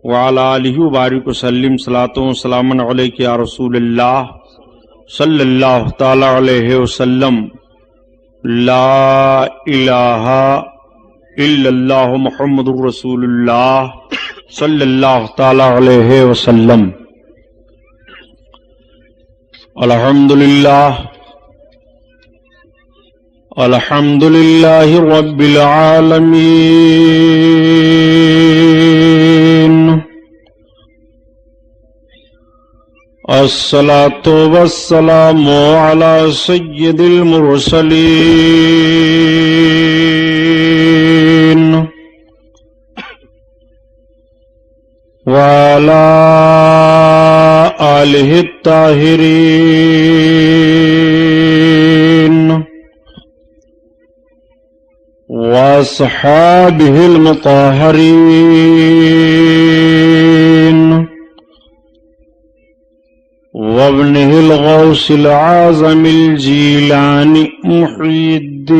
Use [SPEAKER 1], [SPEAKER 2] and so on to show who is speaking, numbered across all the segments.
[SPEAKER 1] وعلی آلہ وبارک وسلم صلاۃ و سلام علیک یا رسول اللہ صلی اللہ تعالی علیہ وسلم لا الہ الا اللہ محمد رسول اللہ صلی اللہ تعالی علیہ وسلم۔ الحمد للہ رب العالمین، الصلاۃ والسلام علی سید المرسلین وعلی آلہ الطاہرین واصحابہ المطہرین وابنہ الغوث العظم الجیلانی محی الدین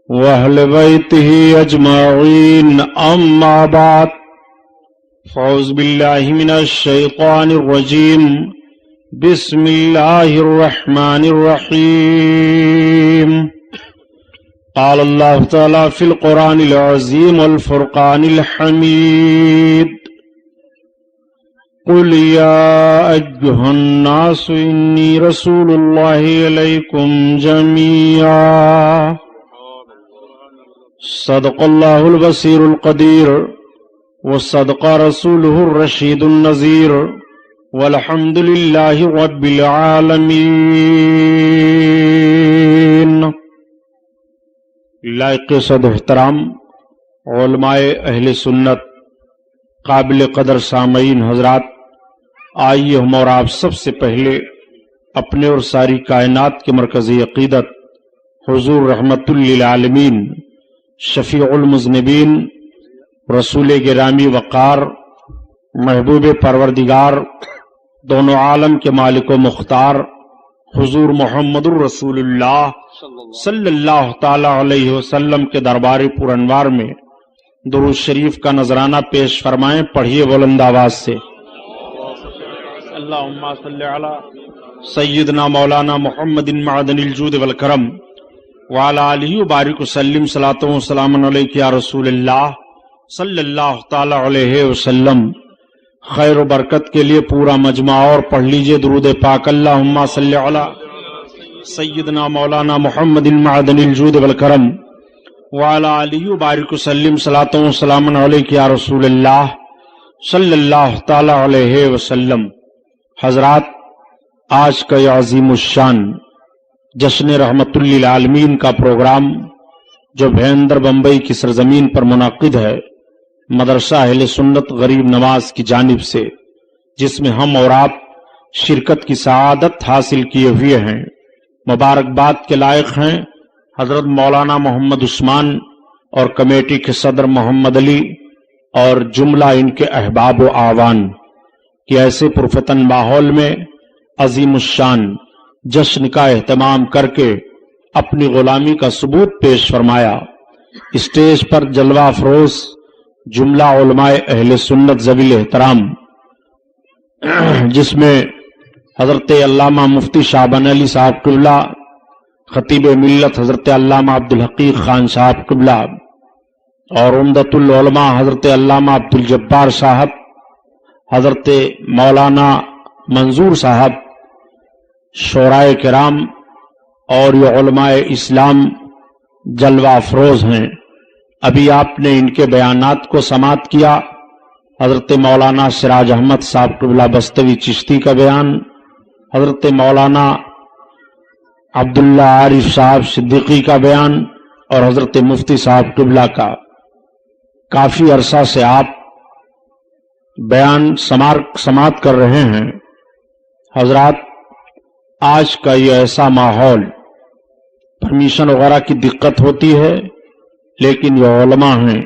[SPEAKER 1] واہل بیتہ اجمعین، اما بعد، فاعوذ باللہ من الشیطان الرجیم، بسم اللہ الرحمن الرحیم۔ قال اللہ تعالی فی القرآن العظیم والفرقان الحمید، قل یا ایہا الناس انی رسول اللہ الیکم جمیعا، صدق اللہ البصیر القدیر وصدق رسولہ الرشید النذیر، والحمد للہ رب العالمین۔ لائق صد احترام علماء اہل سنت، قابل قدر سامعین حضرات، آئیے ہم اور آپ سب سے پہلے اپنے اور ساری کائنات کے مرکزی عقیدت حضور رحمت للعالمین، شفیع المذنبین، رسول گرامی وقار، محبوب پروردگار، دونوں عالم کے مالک و مختار حضور محمد الرسول اللہ صلی اللہ تعالی علیہ وسلم کے دربار پر انوار میں درود شریف کا نذرانہ پیش فرمائیں۔ پڑھیے بلند آواز سے، اللہم صلی علی سیدنا مولانا محمد معدن الجود والکرم وعلی آلہ وبارک وسلم، صلاۃ و سلام علیک یا رسول اللہ صلی اللہ تعالی علیہ وسلم۔ خیر و برکت کے لیے پورا مجمع اور پڑھ لیجئے درود پاک، اللہم صلی علی سیدنا مولانا محمد معدن الجود والکرم وعلی آلہ وبارک وسلم، صلاۃ و سلام علیک یا رسول اللہ صلی اللہ تعالی علیہ وسلم۔ حضرات، آج کا یہ عظیم الشان جشن رحمت للعالمین کا پروگرام جو بھیندر بمبئی کی سرزمین پر منعقد ہے مدرسہ اہل سنت غریب نواز کی جانب سے، جس میں ہم اور آپ شرکت کی سعادت حاصل کیے ہوئے ہیں، مبارکباد کے لائق ہیں حضرت مولانا محمد عثمان اور کمیٹی کے صدر محمد علی اور جملہ ان کے احباب و اعوان کہ ایسے پرفتن ماحول میں عظیم الشان جشن کا اہتمام کر کے اپنی غلامی کا ثبوت پیش فرمایا۔ اسٹیج پر جلوہ افروز جملہ علماء اہل سنت ذوی الاحترام، جس میں حضرت علامہ مفتی شعبان علی صاحب قبلہ، خطیب ملت حضرت علامہ عبدالحقیق خان صاحب قبلہ، اور عمدۃ العلماء حضرت علامہ عبدالجبار صاحب، حضرت مولانا منظور صاحب، شورائے کرام اور یہ علماء اسلام جلوہ افروز ہیں۔ ابھی آپ نے ان کے بیانات کو سماعت کیا، حضرت مولانا سراج احمد صاحب قبلہ بستوی چشتی کا بیان، حضرت مولانا عبداللہ عارف صاحب صدیقی کا بیان، اور حضرت مفتی صاحب قبلہ کا۔ کافی عرصہ سے آپ بیان سماعت کر رہے ہیں۔ حضرات، آج کا یہ ایسا ماحول، پرمیشن وغیرہ کی دقت ہوتی ہے، لیکن یہ علماء ہیں،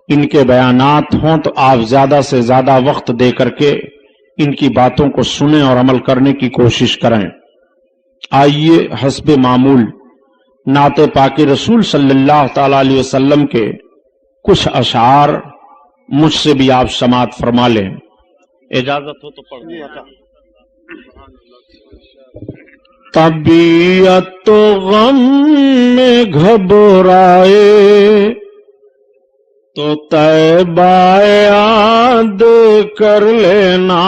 [SPEAKER 1] ان کے بیانات ہوں تو آپ زیادہ سے زیادہ وقت دے کر کے ان کی باتوں کو سنیں اور عمل کرنے کی کوشش کریں۔ آئیے حسب معمول نعت پاک رسول صلی اللہ تعالی علیہ وسلم کے کچھ اشعار مجھ سے بھی آپ سماعت فرما لیں، اجازت ہو تو پڑھ لیں۔ طبیعت تو غم میں گھبرائے تو طیبہ یاد کر لینا،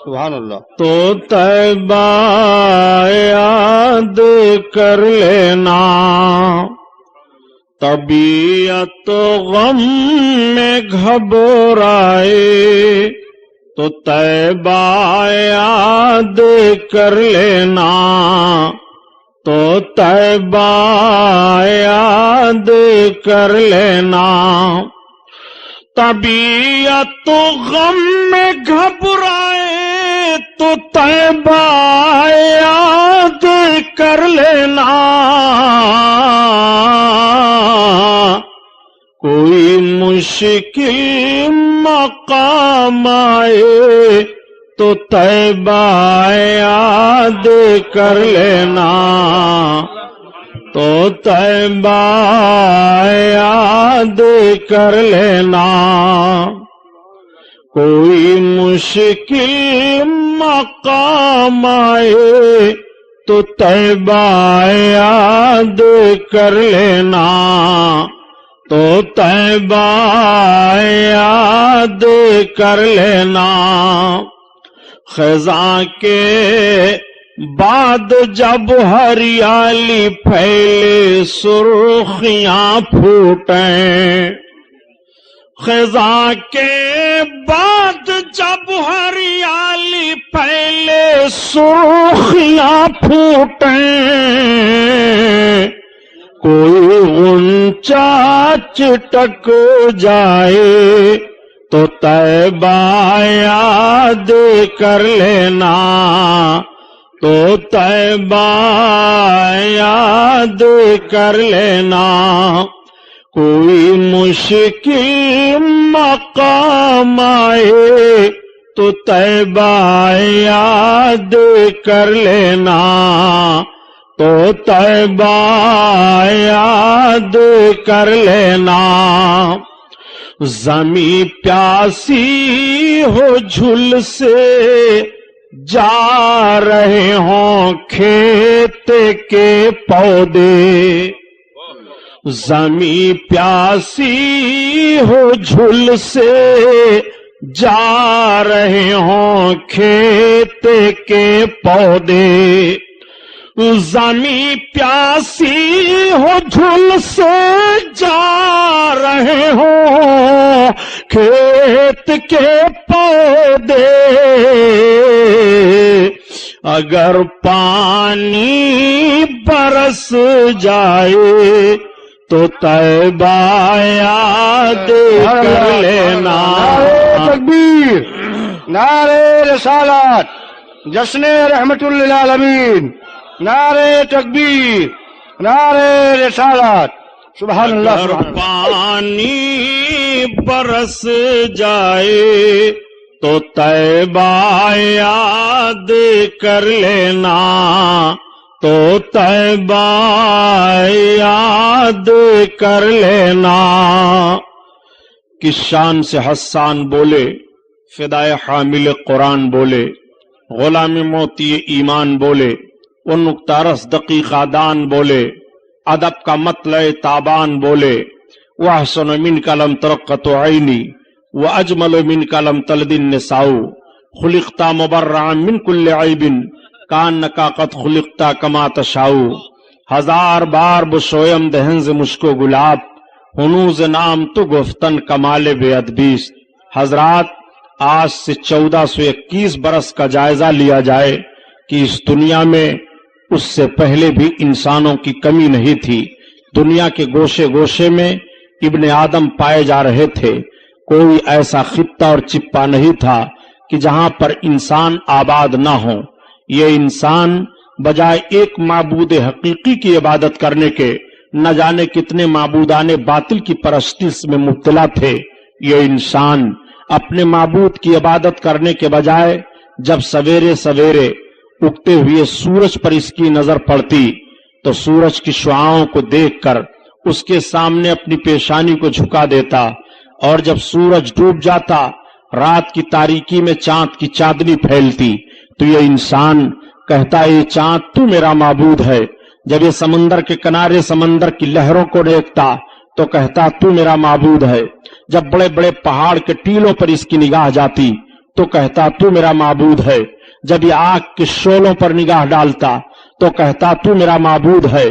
[SPEAKER 2] سبحان اللہ،
[SPEAKER 1] تو طیبہ یاد کر لینا۔ طبیعت تو غم میں گھبرائے تو طیبہ یاد کر لینا، تو طیبہ یاد کر لینا۔ طبیعت تو غم میں گھبرائے تو طیبہ یاد کر لینا، کوئی مشکل مقام آئے تو طیبہ یاد کر لینا، تو طیبہ یاد کر لینا۔ کوئی مشکل مقام آئے تو طیبہ یاد کر لینا، تو طیبہ یاد کر لینا۔ خزاں کے بعد جب ہریالی پھیلے سرخیاں پھوٹیں، خزاں کے بعد جب ہریالی پھیلے سرخیاں پھوٹیں، کوئی غنچہ چٹک جائے تو طیبہ یاد کر لینا، تو طیبہ یاد کر لینا۔ کوئی مشکل مقام آئے تو طیبہ یاد کر لینا، تو طیبہ یاد کر لینا۔ زمیں پیاسی ہو جھل سے جا رہے ہوں کھیت کے پودے، زمیں پیاسی ہو جھل سے جا رہے ہوں کھیت کے پودے، زمیں پیاسی ہو جھل سے جا رہے ہوں کھیت کے پودے، اگر پانی برس جائے تو طیبہ یاد کر لینا۔
[SPEAKER 2] تکبیر، نعرہ رسالت، جشن رحمت للعالمین، نعرہ تکبیر، نعرہ رسالت، سبحان اللہ۔
[SPEAKER 1] اگر پانی برس جائے تو طیبہ یاد کر لینا، تو طیبہ یاد کر لینا۔ کس شان سے حسان بولے، فدائے حامل قرآن بولے، غلام موتی ایمان بولے، وہ نکتہ رس دقیقہ دان بولے، ادب کا مطلع تابان بولے، وَأَحْسَنُ مِنْكَ لَمْ تَرَقَّتُ عَيْنِي وَأَجْمَلُ مِنْكَ لَمْ تَلِدِ النِّسَاءُ خُلِقْتَ مُبَرَّعًا مِنْ كُلِّ عَيْبٍ كَأَنَّكَ قَدْ خُلِقْتَ كَمَا تَشَاءُ۔ ہزار بار بشویم دہنز مشکو گلاب، ہنوز نام تو گفتن کمال بے ادبیست۔ حضرات، آج سے 1421 برس کا جائزہ لیا جائے کہ اس دنیا میں اس سے پہلے بھی انسانوں کی کمی نہیں تھی۔ دنیا کے گوشے گوشے میں ابن آدم پائے جا رہے تھے، کوئی ایسا خطہ اور چپا نہیں تھا کہ جہاں پر انسان آباد نہ ہو۔ یہ انسان بجائے ایک معبود حقیقی کی عبادت کرنے کے نہ جانے کتنے معبودان باطل کی پرستش میں مبتلا تھے۔ یہ انسان اپنے معبود کی عبادت کرنے کے بجائے جب سویرے سویرے اگتے ہوئے سورج پر اس کی نظر پڑتی، تو سورج کی شعاؤں کو دیکھ کر اس کے سامنے اپنی پیشانی کو جھکا دیتا، اور جب سورج ڈوب جاتا، رات کی تاریکی میں چاند کی چاندنی پھیلتی، تو یہ انسان کہتا یہ چاند تو میرا معبود ہے۔ جب یہ سمندر کے کنارے سمندر کی لہروں کو دیکھتا تو کہتا تو میرا معبود ہے۔ جب بڑے بڑے پہاڑ کے ٹیلوں پر اس کی نگاہ جاتی تو کہتا تو میرا معبود ہے۔ جب یہ آگ کے شعلوں پر نگاہ ڈالتا تو کہتا تو میرا معبود ہے۔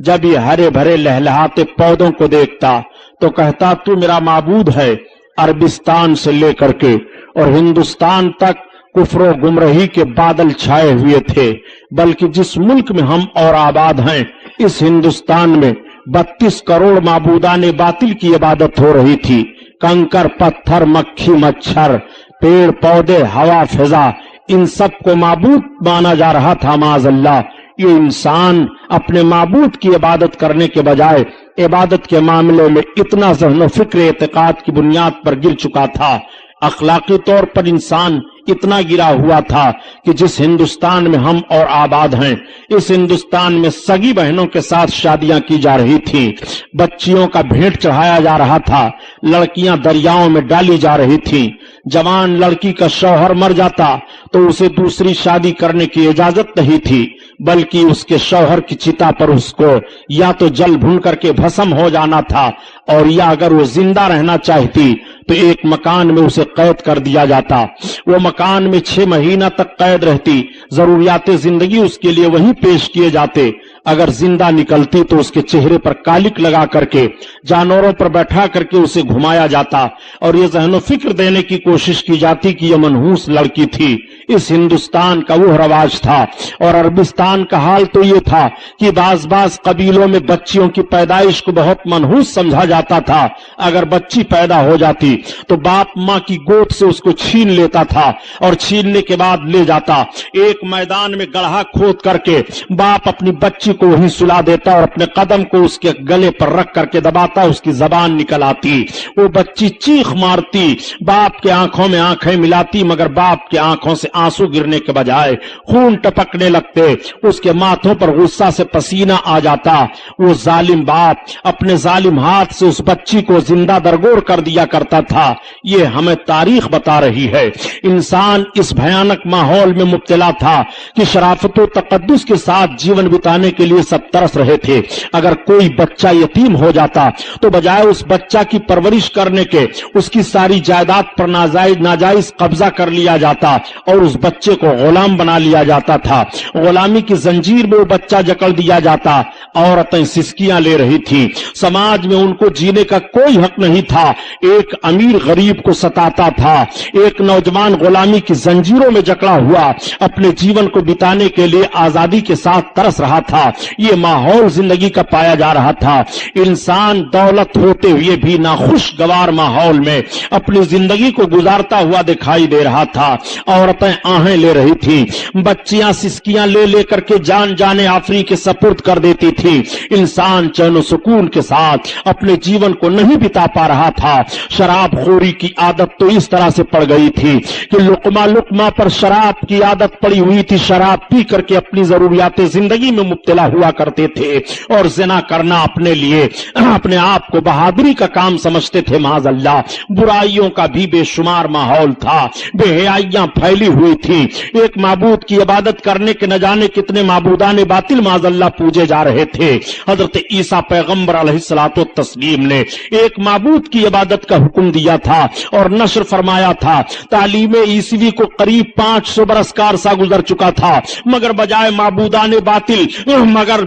[SPEAKER 1] جب یہ ہرے بھرے لہلہاتے پودوں کو دیکھتا تو کہتا تو میرا معبود ہے۔ عربستان سے لے کر کے اور ہندوستان تک کفر و گمراہی کے بادل چھائے ہوئے تھے، بلکہ جس ملک میں ہم اور آباد ہیں اس ہندوستان میں 32 کروڑ معبودان باطل کی عبادت ہو رہی تھی۔ کنکر پتھر مکھی مچھر پیڑ پودے ہوا فضا ان سب کو معبود مانا جا رہا تھا معاذ اللہ۔ یہ انسان اپنے معبود کی عبادت کرنے کے بجائے عبادت کے معاملے میں اتنا ذہن و فکر اعتقاد کی بنیاد پر گر چکا تھا، اخلاقی طور پر انسان اتنا گرا ہوا تھا کہ جس ہندوستان میں ہم اور آباد ہیں اس ہندوستان میں سگی بہنوں کے ساتھ شادیاں کی جا رہی تھیں، بچیوں کا بھیٹ چڑھایا جا رہا تھا، لڑکیاں دریاؤں میں ڈالی جا رہی تھیں۔ جوان لڑکی کا شوہر مر جاتا تو اسے دوسری شادی کرنے کی اجازت نہیں تھی، بلکہ اس کے شوہر کی چتا پر اس کو یا تو جل بھن کر کے بھسم ہو جانا تھا، اور یا اگر وہ زندہ رہنا چاہتی تو ایک مکان میں اسے قید کر دیا جاتا۔ وہ مکان میں 6 مہینہ تک قید رہتی، ضروریات زندگی اس کے لیے وہیں پیش کیے جاتے۔ اگر زندہ نکلتی تو اس کے چہرے پر کالک لگا کر کے جانوروں پر بیٹھا کر کے اسے گھمایا جاتا، اور یہ ذہن و فکر دینے کی کوشش کی جاتی کہ یہ منحوس لڑکی تھی۔ اس ہندوستان کا وہ رواج تھا، اور عربستان کا حال تو یہ تھا کہ بعض قبیلوں میں بچیوں کی پیدائش کو بہت منحوس سمجھا جاتا تھا۔ اگر بچی پیدا ہو جاتی تو باپ ماں کی گود سے اس کو چھین لیتا تھا، اور چھیننے کے بعد لے جاتا ایک میدان میں گڑھا کھود کر کے باپ اپنی بچی کو وہیں سلا دیتا اور اپنے قدم کو اس کے گلے پر رکھ کر کے دباتا، اس کی زبان نکل آتی، وہ بچی چیخ مارتی، باپ کے آنکھوں میں آنکھیں ملاتی، مگر باپ کے آنکھوں سے آنسو گرنے کے بجائے خون ٹپکنے لگتے، اس کے ماتھوں پر غصہ سے پسینہ آ جاتا۔ وہ ظالم باپ اپنے ظالم ہاتھ سے اس بچی کو زندہ درگور کر دیا کرتا تھا۔ یہ ہمیں تاریخ بتا رہی ہے۔ انسان اس بھیانک ماحول میں مبتلا تھا کہ شرافت و تقدس کے ساتھ جیون بتانے کے لیے سب ترس رہے تھے۔ اگر کوئی بچہ یتیم ہو جاتا تو بجائے اس بچہ کی پرورش کرنے کے اس کی ساری جائیداد پر ناجائز قبضہ کر لیا جاتا اور اس بچے کو غلام بنا لیا جاتا تھا۔ غلامی کی زنجیر میں وہ بچہ جکڑ دیا جاتا۔ عورتیں سسکیاں لے رہی تھیں، سماج میں ان کو جینے کا کوئی حق نہیں تھا۔ ایک امیر غریب کو ستاتا تھا، ایک نوجوان غلامی کی زنجیروں میں جکڑا ہوا اپنے جیون کو بتانے کے لیے آزادی کے ساتھ ترس رہا تھا۔ یہ ماحول زندگی کا پایا جا رہا تھا۔ انسان دولت ہوتے ہوئے بھی ناخوشگوار ماحول میں اپنی زندگی کو گزارتا ہوا دکھائی دے رہا تھا۔ عورتیں آہیں لے رہی تھیں، بچیاں سسکیاں لے لے کر کے جان جانے آفری کے سپرد کر دیتی تھی۔ انسان چین و سکون کے ساتھ اپنے جیون کو نہیں بتا پا رہا تھا۔ شراب خوری کی عادت تو اس طرح سے پڑ گئی تھی کہ لقمہ لقمہ پر شراب کی عادت پڑی ہوئی تھی۔ شراب پی کر کے اپنی ضروریات زندگی میں مبتلا ہوا کرتے تھے، اور زنا کرنا اپنے لیے اپنے آپ کو بہادری کا کام سمجھتے تھے معاذ اللہ۔ برائیوں کا بھی بے شمار ماحول تھا، بے حیائیاں پھیلی ہوئی تھی۔ ایک معبود کی عبادت کرنے کے نہ جانے کتنے معبودان باطل معاذ اللہ پوجے جا رہے تھے۔ حضرت عیسیٰ پیغمبر علیہ الصلوۃ والتسلیم نے ایک معبود کی عبادت کا حکم دیا تھا اور نشر فرمایا تھا۔ تعلیم عیسوی کو قریب 500 برس کا عرصہ گزر چکا تھا، مگر بجائے معبودان باطل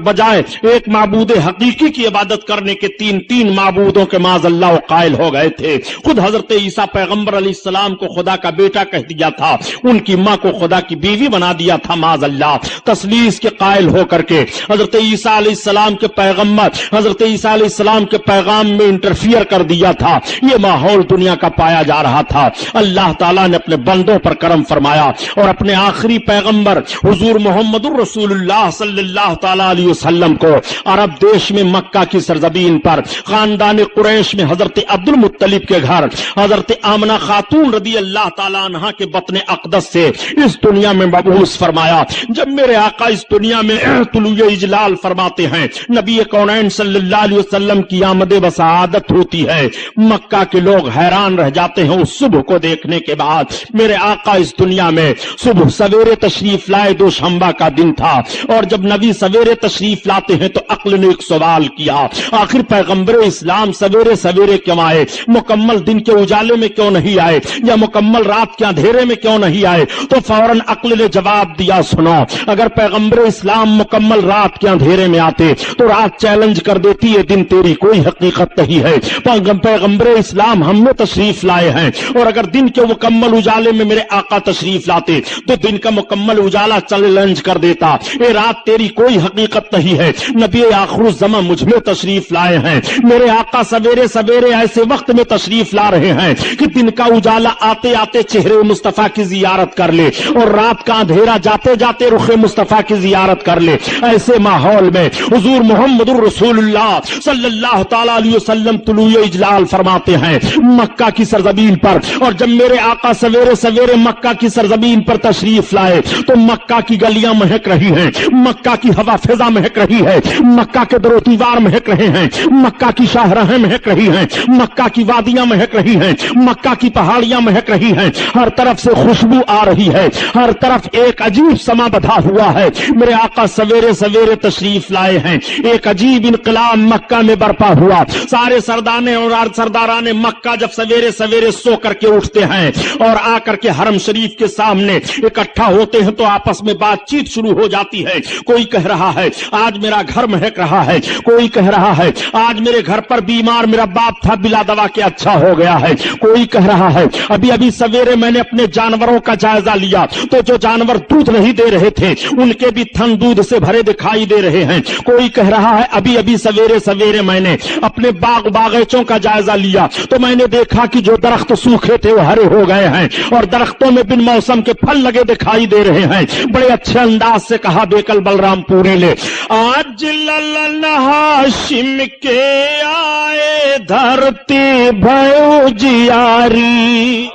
[SPEAKER 1] بجائے ایک معبود حقیقی کی عبادت کرنے کے تین معبودوں کے معاذ اللہ قائل ہو گئے تھے۔ خود حضرت عیسیٰ پیغمبر علیہ السلام کو خدا کا بیٹا کہہ دیا تھا، ان کی ماں کو خدا کی بیوی بنا دیا تھا معاذ اللہ۔ تثلیث کے قائل ہو کر کے حضرت عیسیٰ علیہ السلام کے حضرت عیسیٰ علیہ السلام کے پیغام میں انٹرفیئر کر دیا تھا۔ یہ ماحول دنیا کا پایا جا رہا تھا۔ اللہ تعالیٰ نے اپنے بندوں پر کرم فرمایا اور اپنے آخری پیغمبر حضور محمد الرسول اللہ صلی اللہ تعالی علیہ وسلم کو عرب دیش میں مکہ کی سرزمین پر خاندان قریش میں حضرت عبد المطلب کے گھر حضرت آمنہ خاتون رضی اللہ تعالیٰ عنہا کے بطن اقدس سے اس دنیا میں مبعوث فرمایا۔ جب میرے آقا اس دنیا میں طلوع اجلال فرماتے فرماتے ہیں نبی کونین صلی اللہ علیہ وسلم کی آمد بسعادت ہوتی ہے، مکہ کے لوگ حیران رہ جاتے ہیں اس صبح کو دیکھنے کے بعد۔ میرے آقا اس دنیا میں صبح سویرے تشریف لائے، دوشنبہ کا دن تھا، اور جب نبی سویرے تشریف لاتے ہیں تو عقل نے ایک سوال کیا، آخر پیغمبر اسلام سویرے سویرے کیوں آئے؟ مکمل دن کے اجالے میں کیوں نہیں آئے، یا مکمل رات کے اندھیرے میں کیوں نہیں آئے؟ تو فوراً عقل نے جواب دیا، سنو، اگر پیغمبر اسلام مکمل رات کے اندھیرے میں آتے تو رات چیلنج کر دیتی یہ دن تیری کوئی حقیقت نہیں ہے، پیغمبر اسلام ہم میں تشریف لائے ہیں، اور اگر دن کے مکمل اجالے میں میرے آقا تشریف لاتے تو دن کا مکمل اجالا چیلنج کر دیتا، یہ رات تیری کوئی حقیقت نہیں ہے، نبی آخر الزمان مجھ میں تشریف لائے ہیں، میرے آقا سویرے سویرے ایسے وقت میں تشریف لا رہے ہیں کہ دن کا اجالا آتے آتے چہرے مصطفیٰ کی زیارت کر لے، اور رات کا اندھیرا جاتے جاتے رخ مصطفیٰ کی زیارت کر لے۔ ایسے ماحول میں حضور محمد الرسول اللہ صلی اللہ تعالی علیہ وسلم طلوع اجلال فرماتے ہیں مکہ کی سرزمین پر، اور جب میرے آقا سویرے سویرے مکہ کی سرزمین پر تشریف لائے تو مکہ کی گلیاں مہک رہی ہیں، مکہ کی ہوا فضا مہک رہی ہے، مکہ کے در و دیوار مہک رہے ہیں، مکہ کی شاہراہیں مہک رہی ہیں، مکہ کی وادیاں مہک رہی ہیں، مکہ کی پہاڑیاں مہک رہی ہیں، ہر طرف سے خوشبو آ رہی ہے، ہر طرف ایک عجیب سما بدھا ہوا ہے۔ میرے آقا سویرے سویرے تشریف لائے ہیں، ایک عجیب انقلاب مکہ میں برپا ہوا، سارے سردانے اور سرداران مکہ جب سویرے سویرے سو کر کے اٹھتے ہیں اور آ کر کے حرم شریف کے سامنے اکٹھا ہوتے ہیں تو آپس میں بات چیت شروع ہو جاتی ہے، کوئی کہہ رہا ہے آج میرا گھر مہک رہا ہے، کوئی کہہ رہا ہے آج میرے گھر پر بیمار میرا باپ تھا بلا دوا کے اچھا ہو گیا ہے، کوئی کہہ رہا ہے ابھی ابھی سویرے میں نے اپنے جانوروں کا جائزہ لیا تو جو جانور دودھ نہیں دے رہے تھے ان کے بھی تھن دودھ سے بھرے دکھائی دے رہے ہیں، کوئی کہہ رہا ہے ابھی ابھی سویرے سویرے میں نے اپنے باغیچوں کا جائزہ لیا تو میں نے دیکھا کہ جو درخت سوکھے تھے وہ ہرے ہو گئے ہیں اور درختوں میں بن موسم کے پھل لگے دکھائی دے رہے ہیں۔ بڑے اچھے انداز سے کہا بیکل بلرام پوری نے، آج للن ہاشم کے آئے دھرتی بھیو جیاری،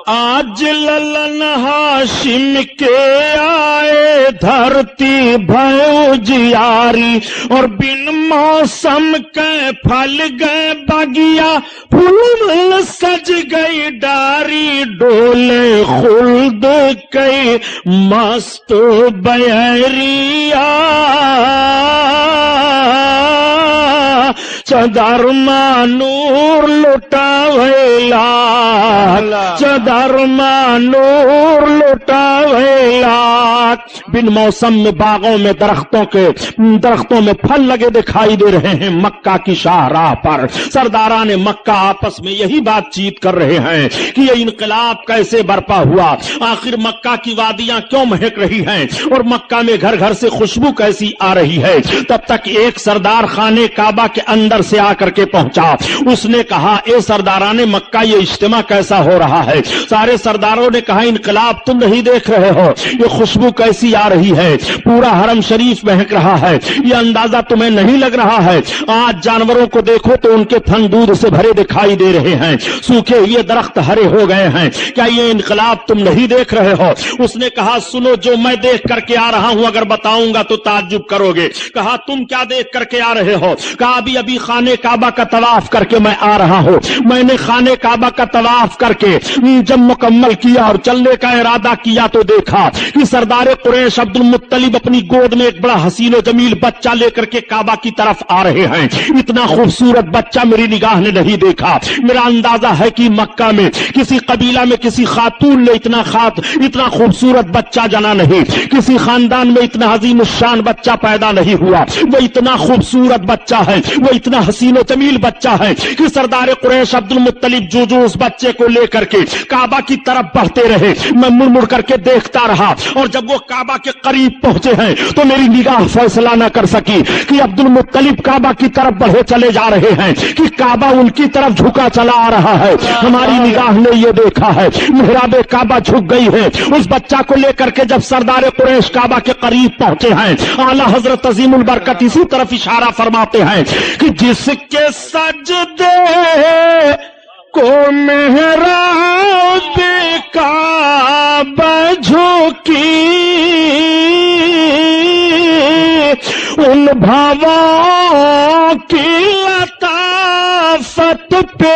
[SPEAKER 1] آج للن ہاشم کے آئے دھرتی بھیو جیاری، اور بن موسم کے پھل گئے باغیا پھول سج گئی ڈاری، ڈولے خلد کئی مست بیریا، چدرما نور لٹا ویلا، چدرما نور لٹا ویلا۔ بن موسم میں باغوں میں درختوں میں پھل لگے دکھائی دے رہے ہیں، مکہ کی شاہراہ پر سرداران مکہ آپس میں یہی بات چیت کر رہے ہیں کہ یہ انقلاب کیسے برپا ہوا، آخر مکہ کی وادیاں کیوں مہک رہی ہیں اور مکہ میں گھر گھر سے خوشبو کیسی آ رہی ہے۔ تب تک ایک سردار خانے کعبہ کے اندر سے آ کر کے پہنچا، اس نے کہا اے سرداران مکہ یہ اجتماع کیسا ہو رہا ہے؟ سارے سرداروں نے کہا انقلاب تم نہیں دیکھ رہے ہو، یہ خوشبو کیسی آ رہی ہے، پورا حرم شریف مہک رہا ہے، یہ اندازہ تمہیں نہیں لگ رہا ہے؟ آج جانوروں کو دیکھو تو ان کے تھن دودھ سے بھرے دکھائی دے رہے ہیں، سوکھے ہوئے درخت ہرے ہو گئے ہیں، کیا یہ انقلاب تم نہیں دیکھ رہے ہو؟ اس نے کہا سنو جو میں دیکھ کر کے آ رہا ہوں اگر بتاؤں گا تو تعجب کرو گے۔ کہا تم کیا دیکھ کر کے آ رہے ہو؟ کہا ابھی ابھی خانے کعبہ کا طواف کر کے میں آ رہا ہوں، میں نے خانے کعبہ کا طواف کر کے جب مکمل کیا اور چلنے کا ارادہ کیا تو دیکھا کہ سردار قریش عبد المطلب اپنی گود میں ایک بڑا حسین و جمیل بچہ لے کر کے کعبہ کی طرف آ رہے ہیں، اتنا خوبصورت بچہ میری نگاہ نے نہیں دیکھا، میرا اندازہ ہے کہ مکہ میں کسی قبیلہ میں کسی خاتون نے اتنا خوبصورت بچہ جنا نہیں، کسی خاندان میں اتنا عظیم الشان بچہ پیدا نہیں ہوا، وہ اتنا خوبصورت بچہ ہے، وہ اتنا حسین و جمیل بچہ ہے کہ سردار قریش عبد المطلب جو اس بچے کو لے کر کے کعبہ کی طرف بڑھتے رہے، میں مڑ مڑ کر کے دیکھتا رہا، اور جب وہ کعبہ کے قریب پہنچے ہیں تو میری نگاہ فیصلہ نہ کر سکی کہ عبد المطلب کعبہ کی طرف بڑھے چلے جا رہے ہیں کہ کعبہ ان کی طرف جھکا چلا آ رہا ہے۔ ہماری نگاہ نے یہ دیکھا ہے محراب کعبہ جھک گئی ہے، اس بچہ کو لے کر کے جب سردار قریش کعبہ کے قریب پہنچے ہیں، اعلیٰ حضرت عظیم البرکت اسی طرف اشارہ فرماتے ہیں کہ جس کے سجدے کو محراب کعبہ جھکی ان بھاووں کی لطافت پہ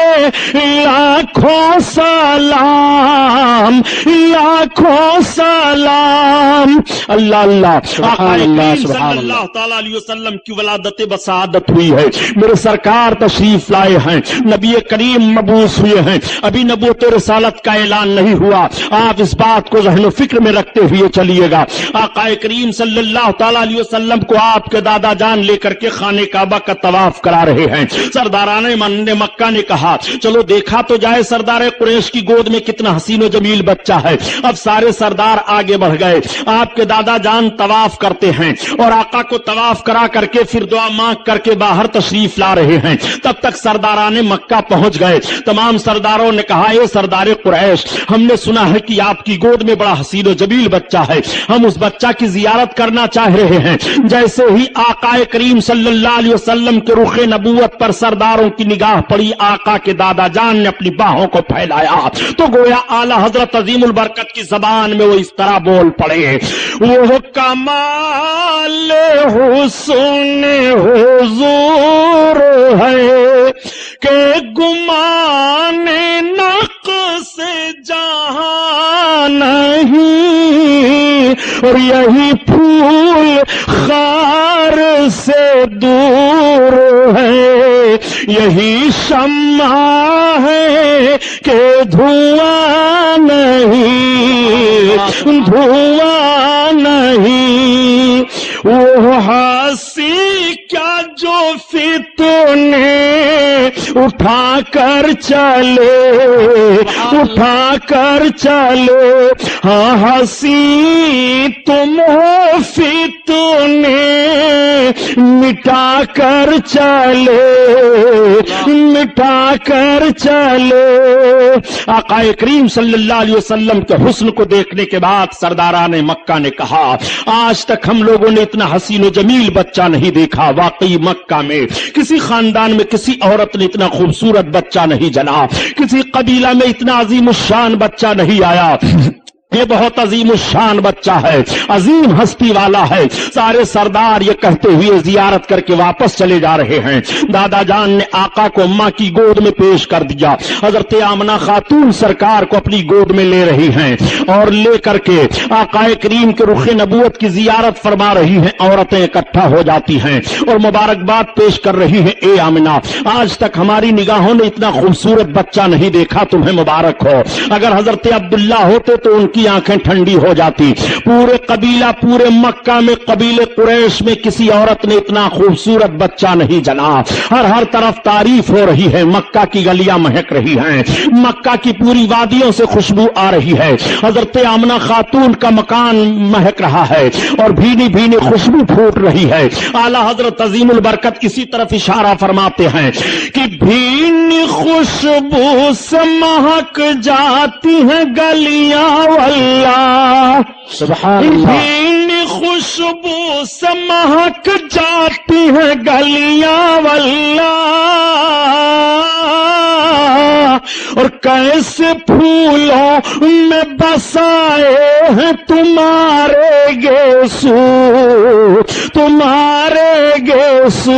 [SPEAKER 1] لاکھوں سلام، لاکھوں سلام۔ اللہ اللہ، آقا کریم صلی اللہ تعالی علیہ وسلم کی ولادت بسعادت ہوئی ہے، میرے سرکار تشریف لائے ہیں، نبی کریم مبعوث ہوئے ہیں، ابھی نبوت رسالت کا اعلان نہیں ہوا، آپ اس بات کو ذہن و فکر میں رکھتے ہوئے چلیے گا۔ آقا کریم صلی اللہ تعالی علیہ وسلم کو آپ کے دادا جان لے کر کے خانہ کعبہ کا طواف کرا رہے ہیں۔ سرداران مکہ نے کہا چلو دیکھا تو جائے سردار قریش کی گود میں کتنا حسین و جمیل بچہ ہے۔ اب سارے سردار آگے بڑھ گئے، آپ کے دادا جان طواف کرتے ہیں اور آقا کو طواف کرا کر کے پھر دعا مانگ کر کے باہر تشریف لا رہے ہیں۔ تب تک سرداران مکہ پہنچ گئے، تمام سرداروں نے کہا اے سردار قریش، ہم نے سنا ہے کہ آپ کی گود میں بڑا حسین و جمیل بچہ ہے، ہم اس بچہ کی زیارت کرنا چاہ رہے ہیں۔ جیسے ہی آقا کریم صلی اللہ علیہ وسلم کے رخ نبوت پر سرداروں کی نگاہ پڑی، آقا کے دادا جان نے اپنی باہوں کو پھیلایا تو گویا اعلی حضرت عظیم البرکت کی زبان میں وہ اس طرح بول پڑے، وہ کمال حسن حضور ہے کہ گمان نقص جہاں نہیں، اور یہی پھول خار سے دور ہے، یہی شمع ہے کہ دھواں نہیں، دھواں نہیں، وہ ہنسی کیا جو فتنے اٹھا کر چلے، اٹھا کر چلے، ہاں ہنسی تم ہو فتنے مٹا کر چلے، مٹا کر چلے۔ آقا کریم صلی اللہ علیہ وسلم کے حسن کو دیکھنے کے بعد سرداران مکہ نے کہا آج تک ہم لوگوں نے اتنا حسین و جمیل بچہ نہیں دیکھا، واقعی مکہ میں کسی خاندان میں کسی عورت نے اتنا خوبصورت بچہ نہیں جنا، کسی قبیلہ میں اتنا عظیم الشان بچہ نہیں آیا، یہ بہت عظیم الشان بچہ ہے، عظیم ہستی والا ہے۔ سارے سردار یہ کہتے ہوئے زیارت کر کے واپس چلے جا رہے ہیں۔ دادا جان نے آقا کو اماں کی گود میں پیش کر دیا، حضرت آمنہ خاتون سرکار کو اپنی گود میں لے رہی ہیں اور لے کر کے آقا کریم کے رخ نبوت کی زیارت فرما رہی ہیں۔ عورتیں اکٹھا ہو جاتی ہیں اور مبارکباد پیش کر رہی ہیں، اے آمنہ آج تک ہماری نگاہوں نے اتنا خوبصورت بچہ نہیں دیکھا، تمہیں مبارک ہو۔ اگر حضرت عبداللہ ہوتے تو ان کی آنکھیں ٹھنڈی ہو جاتی۔ پورے قبیلہ، پورے مکہ میں، قبیلے قریش میں کسی عورت نے اتنا خوبصورت بچہ نہیں جنا۔ ہر طرف تعریف ہو رہی ہے، مکہ کی گلیاں مہک رہی ہیں، مکہ کی پوری وادیوں سے خوشبو آ رہی ہے، حضرت آمنہ خاتون کا مکان مہک رہا ہے اور بھینی بھینی خوشبو پھوٹ رہی ہے۔ اعلیٰ حضرت عظیم البرکت اسی طرف اشارہ فرماتے ہیں کہ بھینی خوشبو سے مہک جاتی ہیں گلیاں واللہ،
[SPEAKER 2] سبحان اللہ،
[SPEAKER 1] بھینی خوشبو سے مہک جاتی ہیں گلیاں واللہ، اور کیسے پھولوں میں بسائے ہیں تمہارے گیسو، تمہارے گیسو۔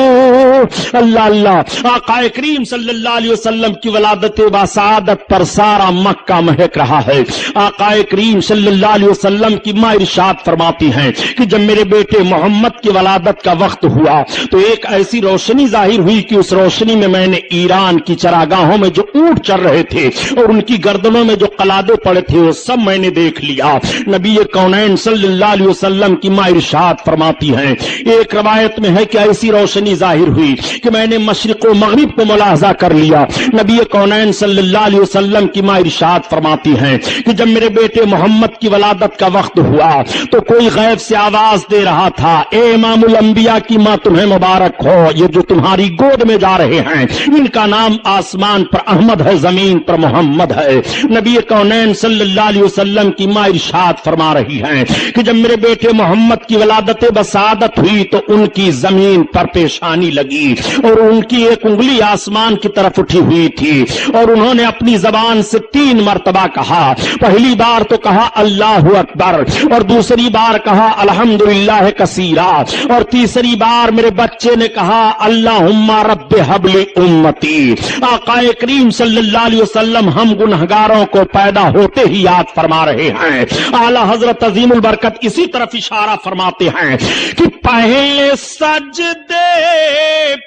[SPEAKER 1] اللہ اللہ، آقا کریم صلی اللہ علیہ وسلم کی ولادت بسعادت پر سارا مکہ مہک رہا ہے۔ آقا کریم صلی اللہ علیہ وسلم کی ماں ارشاد فرماتی ہیں کہ جب میرے بیٹے محمد کی ولادت کا وقت ہوا تو ایک ایسی روشنی ظاہر ہوئی کہ اس روشنی میں میں نے ایران کی چراگاہوں میں جو اونٹ چل رہے تھے اور ان کی گردنوں میں جو قلادے پڑے تھے وہ سب میں نے دیکھ لیا۔ نبی کونین صلی اللہ علیہ وسلم کی ماں ارشاد فرماتی ہیں، ایک روایت میں ہے کہ ایسی روشنی ظاہر ہوئی کہ میں نے مشرق و مغرب کو ملاحظہ کر لیا۔ نبی کونین صلی اللہ علیہ وسلم کی ماں ارشاد فرماتی ہیں کہ جب میرے بیٹے محمد کی ولادت کا وقت ہوا تو کوئی غیب سے آواز دے رہا تھا، اے امام الانبیاء کی ماں تمہیں مبارک ہو، یہ جو تمہاری گود میں جا رہے ہیں ان کا نام آسمان پر احمد ہے، زمین پر محمد ہے۔ نبی کونین صلی اللہ علیہ وسلم کی ماں ارشاد ارشاد فرما رہی ہیں کہ جب میرے بیٹے محمد کی ولادت بسعادت ہوئی تو ان کی زمین پر پیشانی لگی اور ان کی ایک انگلی آسمان کی طرف اٹھی ہوئی تھی اور انہوں نے اپنی زبان سے 3 مرتبہ کہا. پہلی بار تو کہا اللہ اکبر اور دوسری بار کہا الحمدللہ کثیرا اور تیسری بار میرے بچے نے کہا اللہم رب حب لی امتی. آقا کریم صلی اللہ علیہ وسلم ہم گنہگاروں کو پیدا ہوتے ہی یاد فرما رہے ہیں. اعلی حضرت عظیم البرکت اسی طرف اشارہ فرماتے ہیں کہ پہلے سجدے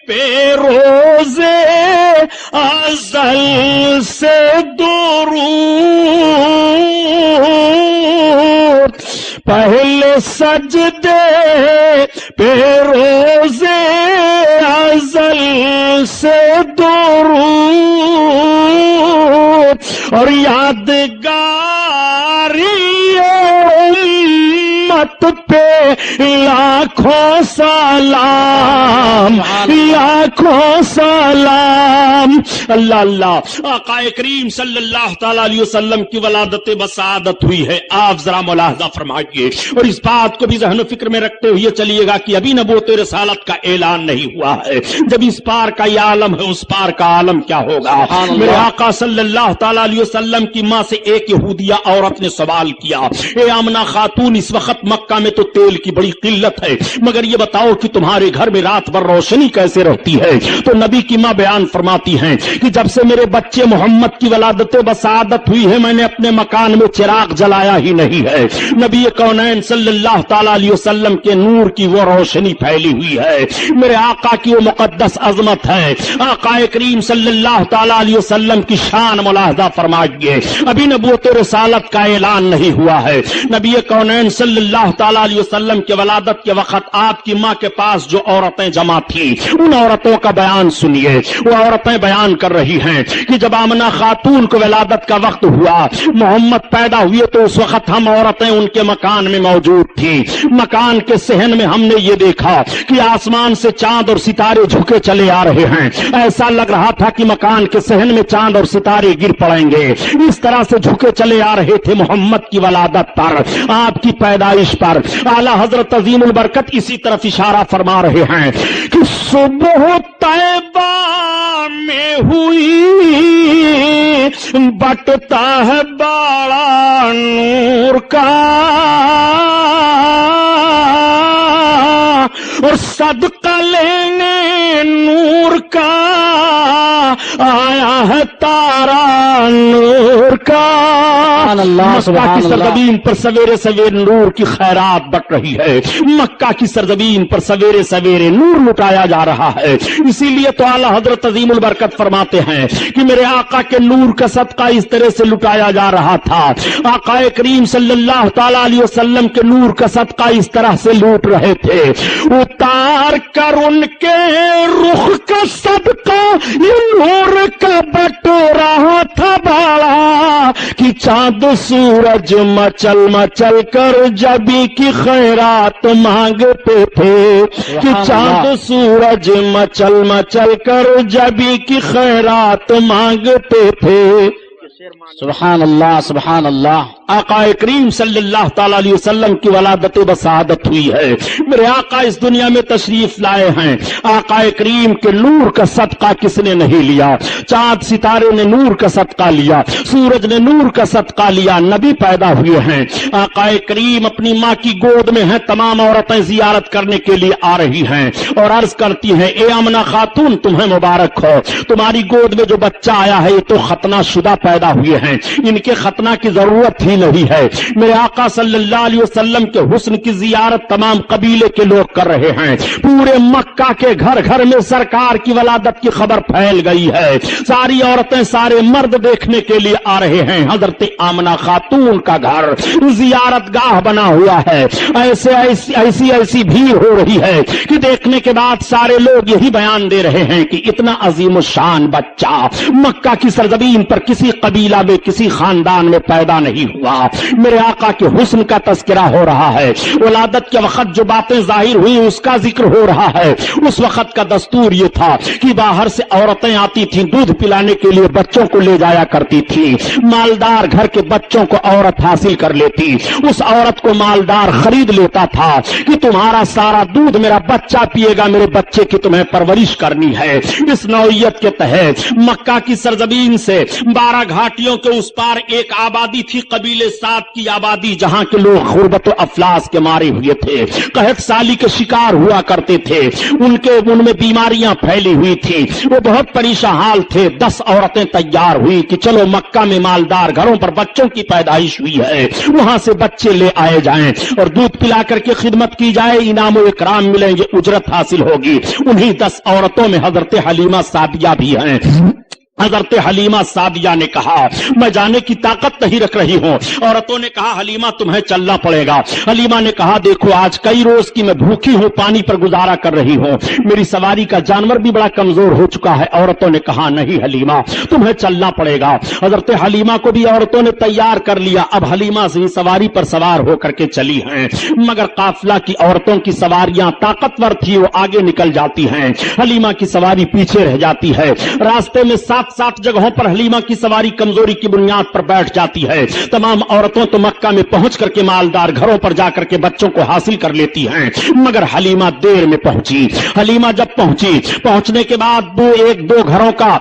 [SPEAKER 1] پہ روزے ازل سے درود، پہلے سجدے پہ روزے ازل سے درود اور یادگاری امت پہ لاکھوں سلام، لاکھوں سلام. اللہ اللہ. آقا کریم صلی اللہ تعالی علیہ وسلم کی ولادت بسعادت ہوئی ہے. آپ ذرا ملاحظہ فرمائیے اور اس بات کو بھی ذہن و فکر میں رکھتے ہوئے چلیے گا کہ ابھی نبوت رسالت کا اعلان نہیں ہوا ہے. جب اس پار کا یہ عالم ہے اس پار کا عالم کیا ہوگا. میرے آقا صلی اللہ تعالی علیہ وسلم کی ماں سے ایک یہودیہ عورت نے سوال کیا، اے آمنہ خاتون اس وقت مکہ میں تو تیل کی بڑی قلت ہے مگر یہ بتاؤ کہ تمہارے گھر میں رات بھر روشنی کیسے رہتی ہے. تو نبی کی ماں بیان فرماتی ہیں کہ جب سے میرے بچے محمد کی ولادت بسعادت ہوئی ہے میں نے اپنے مکان میں چراغ جلایا ہی نہیں ہے. نبی کونین صلی اللہ تعالی علیہ وسلم کے نور کی وہ روشنی پھیلی ہوئی ہے. میرے آقا کی وہ مقدس عظمت ہے. آقا کریم صلی اللہ تعالی علیہ وسلم کی شان ملاحظہ فرمائیے. ابھی نبوت رسالت کا اعلان نہیں ہوا ہے. نبی کونین صلی اللہ تعالی علیہ وسلم کے ولادت کے وقت آپ کی ماں کے پاس جو عورتیں جمع تھیں ان عورتوں کا بیان سنیے. وہ عورتیں بیان کر رہی ہیں کہ جب آمنہ خاتون کو ولادت کا وقت ہوا محمد پیدا ہوئے تو اس وقت ہم عورتیں ان کے مکان میں موجود تھیں. مکان کے صحن میں ہم نے یہ دیکھا کہ آسمان سے چاند اور ستارے جھکے چلے آ رہے ہیں. ایسا لگ رہا تھا کہ مکان کے صحن میں چاند اور ستارے گر پڑیں گے. اس طرح سے جھکے چلے آ رہے تھے محمد کی ولادت پر، آپ کی پیدائش پر. اعلی حضرت عظیم البرکت اسی طرف اشارہ فرما رہے ہیں کہ صبح طیبہ میں ہوئی بٹتا ہے بڑا نور کا اور صدقہ لینے نور کا آیا ہے تارا نور کا. مکہ کی سرزمین پر سویرے سویرے نور کی خیرات بٹ رہی ہے. مکہ کی سرزمین پر سویرے سویرے نور لٹایا جا رہا ہے. اسی لیے تو اعلیٰ حضرت عظیم البرکت فرماتے ہیں کہ میرے آقا کے نور کا صدقہ اس طرح سے لٹایا جا رہا تھا. آقا کریم صلی اللہ تعالی علیہ وسلم کے نور کا صدقہ اس طرح سے لوٹ رہے تھے. اتار کر ان کے رخ کا صدقہ یہ نور کا بٹ رہا تھا بڑا کہ چاند سورج مچل مچل کر جبی کی خیرات مانگتے تھے. کہ چاند سورج مچل مچل کر جبی کی خیرات مانگتے تھے.
[SPEAKER 2] سبحان اللہ سبحان اللہ.
[SPEAKER 1] آقا کریم صلی اللہ تعالی علیہ وسلم کی ولادت بسعادت ہوئی ہے. میرے آقا اس دنیا میں تشریف لائے ہیں. آقا کریم کے نور کا صدقہ کس نے نہیں لیا؟ چاند ستارے نے نور کا صدقہ لیا، سورج نے نور کا صدقہ لیا. نبی پیدا ہوئے ہیں. آقا کریم اپنی ماں کی گود میں ہیں. تمام عورتیں زیارت کرنے کے لیے آ رہی ہیں اور عرض کرتی ہیں اے آمنہ خاتون تمہیں مبارک ہو، تمہاری گود میں جو بچہ آیا ہے یہ تو ختنہ شدہ پیدا ہوئے ہیں، ان کے ختنہ کی ضرورت ہی نہیں ہے. میرے آقا صلی اللہ علیہ وسلم کے حسن کی زیارت تمام قبیلے کے لوگ کر رہے ہیں. پورے مکہ کے گھر گھر میں سرکار کی ولادت کی خبر پھیل گئی ہے. ساری عورتیں سارے مرد دیکھنے کے لیے آ رہے ہیں. حضرت آمنہ خاتون کا گھر زیارت گاہ بنا ہوا ہے. ایسی بھیڑ ہو رہی ہے کہ دیکھنے کے بعد سارے لوگ یہی بیان دے رہے ہیں کہ اتنا عظیم الشان بچہ مکہ کی سرزمین پر کسی قبیلے قبیلہ میں کسی خاندان میں پیدا نہیں ہوا. میرے آقا کے حسن کا تذکرہ ہو رہا ہے. ولادت کے وقت جو باتیں ظاہر ہوئی اس کا ذکر ہو رہا ہے. اس وقت کا دستور یہ تھا کہ باہر سے عورتیں آتی تھیں, دودھ پلانے کے لیے بچوں کو لے جایا کرتی تھی. مالدار گھر کے بچوں کو عورت حاصل کر لیتی, اس عورت کو مالدار خرید لیتا تھا کہ تمہارا سارا دودھ میرا بچہ پیے گا, میرے بچے کی تمہیں پرورش کرنی ہے. اس نوعیت کے تحت مکہ کی سرزمین سے 12 گھاٹیوں کے اس پار ایک آبادی تھی, قبیلے سعد کی آبادی, جہاں کے لوگ غربت و افلاس کے مارے ہوئے تھے, قحط سالی کے شکار ہوا کرتے تھے. ان میں بیماریاں پھیلی ہوئی تھی, وہ بہت پریشان حال تھے. 10 عورتیں تیار ہوئی کہ چلو مکہ میں مالدار گھروں پر بچوں کی پیدائش ہوئی ہے, وہاں سے بچے لے آئے جائیں اور دودھ پلا کر کے خدمت کی جائے, انعام و اکرام ملیں گے, اجرت حاصل ہوگی. انہی 10 عورتوں میں حضرت حلیمہ سعدیہ بھی ہیں. حضرت حلیمہ سعدیہ نے کہا میں جانے کی طاقت نہیں رکھ رہی ہوں. عورتوں نے کہا حلیمہ تمہیں چلنا پڑے گا. حلیمہ نے کہا دیکھو آج کئی روز کی میں بھوکی ہوں, پانی پر گزارا کر رہی ہوں, میری سواری کا جانور بھی بڑا کمزور ہو چکا ہے. عورتوں نے کہا نہیں حلیمہ تمہیں چلنا پڑے گا. حضرت حلیمہ کو بھی عورتوں نے تیار کر لیا. اب حلیمہ سے سواری پر سوار ہو کر کے چلی ہیں, مگر قافلہ کی عورتوں کی سواریاں طاقتور تھی, وہ آگے نکل جاتی ہیں, حلیمہ کی سواری پیچھے رہ جاتی ہے. راستے میں 7 جگہوں پر حلیمہ کی سواری کمزوری کی بنیاد پر بیٹھ جاتی ہے. تمام عورتوں تو مکہ میں پہنچ کر کے مالدار گھروں پر جا کر کے بچوں کو حاصل کر لیتی ہیں, مگر حلیمہ دیر میں پہنچی. حلیمہ جب پہنچنے کے بعد 2 گھروں کا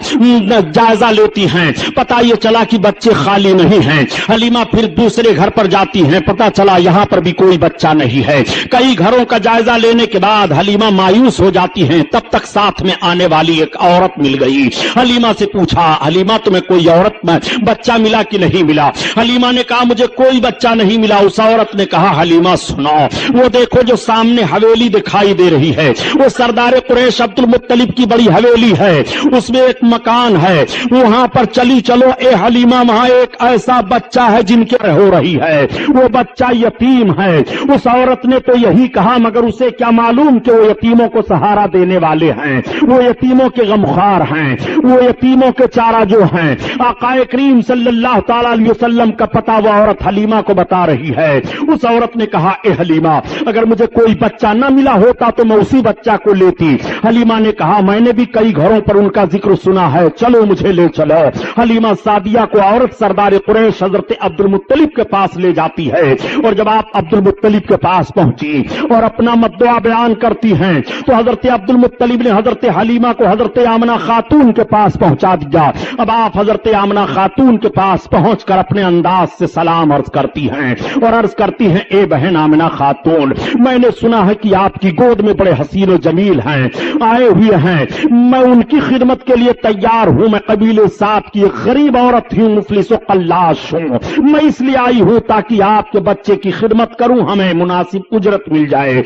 [SPEAKER 1] جائزہ لیتی ہیں, پتہ یہ چلا کہ بچے خالی نہیں ہیں. حلیمہ پھر دوسرے گھر پر جاتی ہیں, پتہ چلا یہاں پر بھی کوئی بچہ نہیں ہے. کئی گھروں کا جائزہ لینے کے بعد حلیمہ مایوس ہو جاتی ہیں. تب تک ساتھ میں آنے والی ایک عورت مل گئی. حلیمہ سے پوچھا حلیمہ تمہیں کوئی عورت میں بچہ ملا کہ نہیں ملا؟ حلیمہ نے کہا مجھے کوئی بچہ نہیں ملا. اس عورت نے کہا حلیمہ سنو, وہ دیکھو جو سامنے حویلی دکھائی دے رہی ہے, وہ سردار قریش عبد المطلب کی بڑی حویلی ہے, اس میں ایک مکان ہے, وہاں پر چلو اے حلیمہ, وہاں ایک ایسا بچہ ہے جن کے ہو رہی ہے, وہ بچہ یتیم ہے. اس عورت نے تو یہی کہا, مگر اسے کیا معلوم کہ وہ یتیموں کو سہارا دینے والے ہیں, وہ یتیموں کے غمخوار ہیں, وہ یتیموں کے چارہ جو ہیں. آقا کریم صلی اللہ تعالی علیہ وسلم کا پتہ وہ عورت حلیمہ کو بتا رہی ہے. اس عورت نے کہا اے حلیمہ اگر مجھے کوئی بچہ نہ ملا ہوتا تو میں اسی بچہ کو لیتی. حلیمہ نے کہا میں نے بھی کئی گھروں پر ان کا ذکر سنا ہے, چلو مجھے لے چلو. حلیمہ سعدیہ کو عورت سردار قریش حضرت عبد المطلب کے پاس لے جاتی ہے, اور جب آپ عبد المطلب کے پاس پہنچی اور اپنا مدعا بیان کرتی ہیں تو حضرت عبد المطلب نے حضرت حلیمہ کو حضرت آمنہ خاتون کے پاس پہنچا دیا. اب آپ حضرت آمنہ خاتون کے پاس پہنچ کر اپنے انداز سے سلام عرض کرتی ہیں اور عرض کرتی ہیں اے بہن آمنہ خاتون, میں نے سنا ہے کہ آپ کی گود میں بڑے حسین و جمیل ہیں, آئے ہوئے ہیں, میں ان کی خدمت کے لیے تیار ہوں. میں قبیلے سعد کی ایک غریب عورت ہوں, مفلس و قلاش ہوں, میں اس لیے آئی ہوں تاکہ آپ کے بچے کی خدمت کروں, ہمیں مناسب اجرت مل جائے.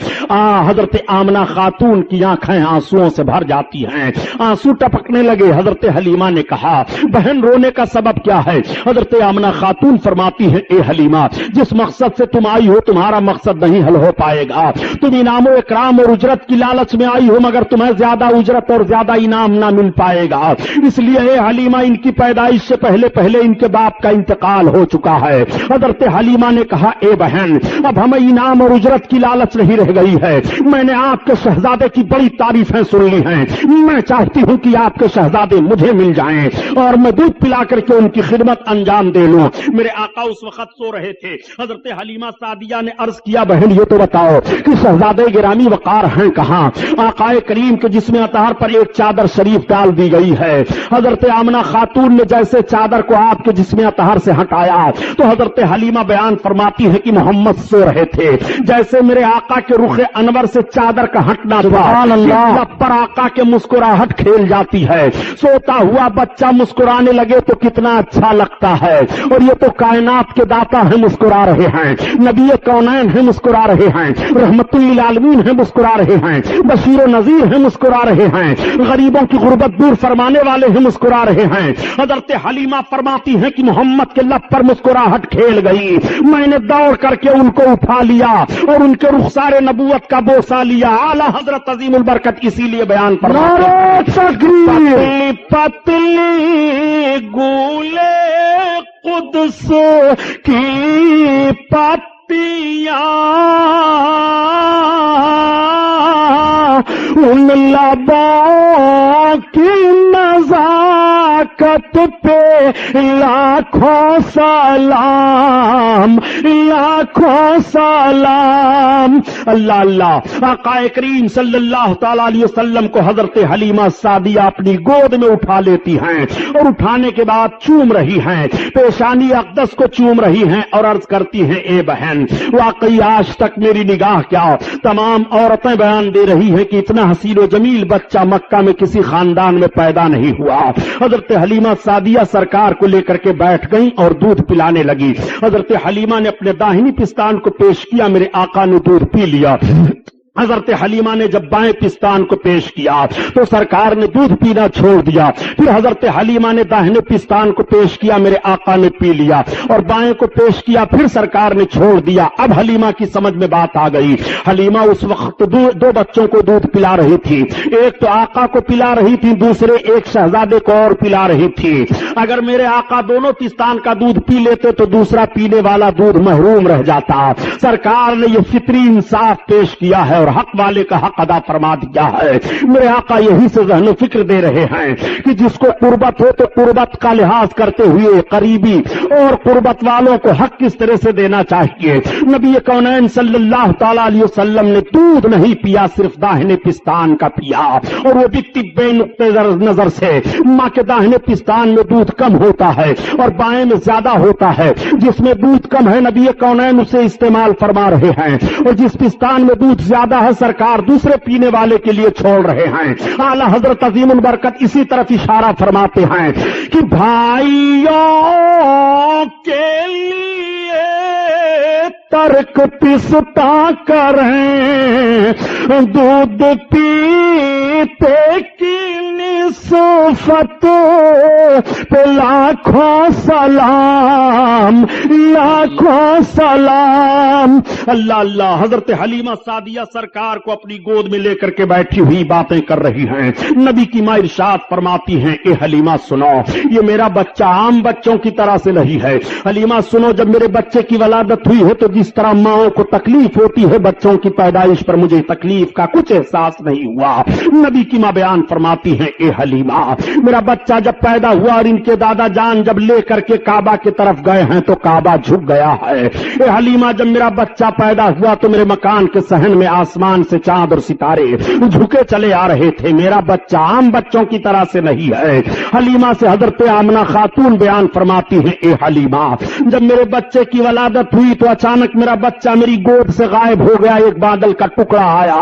[SPEAKER 1] حضرت آمنہ خاتون کی آنکھیں آنسوؤں سے بھر جاتی ہیں, آنسو ٹپکنے لگے. حضرت حلیمہ نے کہا بہن رونے کا سبب کیا ہے؟ حضرت آمنہ خاتون فرماتی ہے اے حلیمہ جس مقصد سے تم آئی ہو تمہارا مقصد نہیں حل ہو پائے گا. تم انعام و اکرام اور اجرت کی لالچ میں آئی ہو, مگر تمہیں زیادہ اجرت اور زیادہ انعام نہ مل پائے گا. اس لیے اے حلیمہ ان کی پیدائش سے پہلے ان کے باپ کا انتقال ہو چکا ہے. حضرت حلیمہ نے کہا اے بہن اب ہمیں انعام اور اجرت کی لالچ نہیں رہ گئی ہے, میں نے آپ کے شہزادے کی بڑی تعریفیں سن لی ہیں, میں چاہتی ہوں کہ آپ کے شہزادے مجھے مل جائیں اور میں دودھ پلا کر کے ان کی خدمت انجام دے لوں. میرے آقا اس وقت سو رہے تھے. حضرت حلیمہ سعدیہ نے عرض کیا بہن یہ تو بتاؤ کہ شہزادے گرامی وقار ہیں کہاں؟ آقا کریم کے جسم اطہر پر ایک چادر شریف ڈال دی گئی ہے. حضرت آمنہ خاتون نے جیسے چادر کو آپ کے جسم اطہر سے ہٹایا تو حضرت حلیمہ بیان فرماتی ہے کہ محمد سو رہے تھے, جیسے میرے آقا کے رخ انور سے چادر کا ہٹنا سبحان اللہ پر آقا کے مسکراہٹ کھیل جاتی ہے. سوتا ہوا بچہ مسکرانے لگے تو کتنا اچھا لگتا ہے, اور یہ تو کائنات کے داتا ہیں مسکرا رہے ہیں, نبی کونین ہیں مسکرا رہے ہیں, رحمت للعالمین ہیں مسکرا رہے ہیں, بشیر و نذیر ہیں مسکرا رہے ہیں, غریبوں کی غربت دور فرمانے والے ہیں مسکرا رہے ہیں. حضرت حلیمہ فرماتی ہیں کہ محمد کے لب پر مسکراہٹ کھیل گئی, میں نے دوڑ کر کے ان کو اٹھا لیا اور ان کے رخسار نبوت کا بوسہ لیا. اعلیٰ حضرت عظیم البرکت اسی لیے بیان فرماتے ہیں پتلی پتلی گولے قدس کی پتیاں ان لبوں کی نزاکت پہ لاکھوں سلام، لاکھوں سلام۔ اللہ اللہ، آقا کریم صلی اللہ تعالی علیہ وسلم کو حضرت حلیمہ سعدیہ اپنی گود میں اٹھا لیتی ہیں اور اٹھانے کے بعد چوم رہی ہیں، پیشانی اقدس کو چوم رہی ہیں اور عرض کرتی ہیں اے بہن، واقعی آج تک میری نگاہ کیا تمام عورتیں بیان دے رہی ہیں کہ اتنا حسین و جمیل بچہ مکہ میں کسی خاندان میں پیدا نہیں ہوا۔ حضرت حلیمہ سعدیہ سرکار کو لے کر کے بیٹھ گئیں اور دودھ پلانے لگی۔ حضرت حلیمہ نے اپنے داہنی پستان کو پیش کیا، میرے آقا نے دودھ پی لیا۔ حضرت حلیمہ نے جب بائیں پستان کو پیش کیا تو سرکار نے دودھ پینا چھوڑ دیا۔ پھر حضرت حلیمہ نے داہنے پستان کو پیش کیا، میرے آقا نے پی لیا، اور بائیں کو پیش کیا، پھر سرکار نے چھوڑ دیا۔ اب حلیمہ کی سمجھ میں بات آ گئی۔ حلیمہ اس وقت دو بچوں کو دودھ پلا رہی تھی، ایک تو آقا کو پلا رہی تھی، دوسرے ایک شہزادے کو اور پلا رہی تھی۔ اگر میرے آقا دونوں پستان کا دودھ پی لیتے تو دوسرا پینے والا دودھ محروم رہ جاتا۔ سرکار نے یہ فطری انصاف پیش کیا ہے اور حق والے کا حق ادا فرما دیا ہے۔ میرے آقا یہی سے ذہن و فکر دے رہے ہیں کہ جس کو قربت ہو تو قربت کا لحاظ کرتے ہوئے قریبی اور قربت والوں کو حق کس طرح سے دینا چاہیے۔ نبی کونین صلی اللہ تعالی علیہ وسلم نے دودھ نہیں پیا، صرف داہنے پستان کا پیا، اور وہ بھی طبی نقطہ نظر سے ماں کے داہنے پستان میں دودھ کم ہوتا ہے اور بائیں میں زیادہ ہوتا ہے۔ جس میں دودھ کم ہے نبی کونین اسے استعمال فرما رہے ہیں، اور جس پستان میں دودھ زیادہ ہے سرکار دوسرے پینے والے کے لیے چھوڑ رہے ہیں۔ اعلی حضرت عظیم البرکت اسی طرف اشارہ فرماتے ہیں کہ بھائیوں کے لیے ترک پستا کریں، دودھ پیتے کی نسبت پہ لاکھوں سلام، لاکھوں سلام۔ اللہ اللہ، حضرت حلیمہ سعدیہ سرکار کو اپنی گود میں لے کر کے بیٹھی ہوئی باتیں کر رہی ہیں۔ نبی کی ماں ارشاد فرماتی ہیں اے حلیمہ سنو، یہ میرا بچہ عام بچوں کی طرح سے نہیں ہے۔ حلیمہ سنو، جب میرے بچے کی ولادت ہوئی ہے تو جس طرح ماؤں کو تکلیف ہوتی ہے بچوں کی پیدائش پر، مجھے تکلیف کا کچھ احساس نہیں ہوا۔ نبی کی ماں بیان فرماتی ہیں اے حلیمہ، میرا بچہ جب پیدا ہوا اور ان کے دادا جان جب لے کر کے کعبہ کی طرف گئے ہیں تو کعبہ جھک گیا ہے۔ اے حلیمہ، جب میرا بچہ پیدا ہوا تو میرے مکان کے صحن میں آسمان سے چاند اور ستارے جھکے چلے آ رہے تھے۔ میرا بچہ عام بچوں کی طرح سے نہیں ہے۔ حلیمہ سے حضرت آمنہ خاتون بیان فرماتی ہیں اے حلیمہ، جب میرے بچے کی ولادت ہوئی تو اچانک میرا بچہ میری گود سے غائب ہو گیا، ایک بادل کا ٹکڑا آیا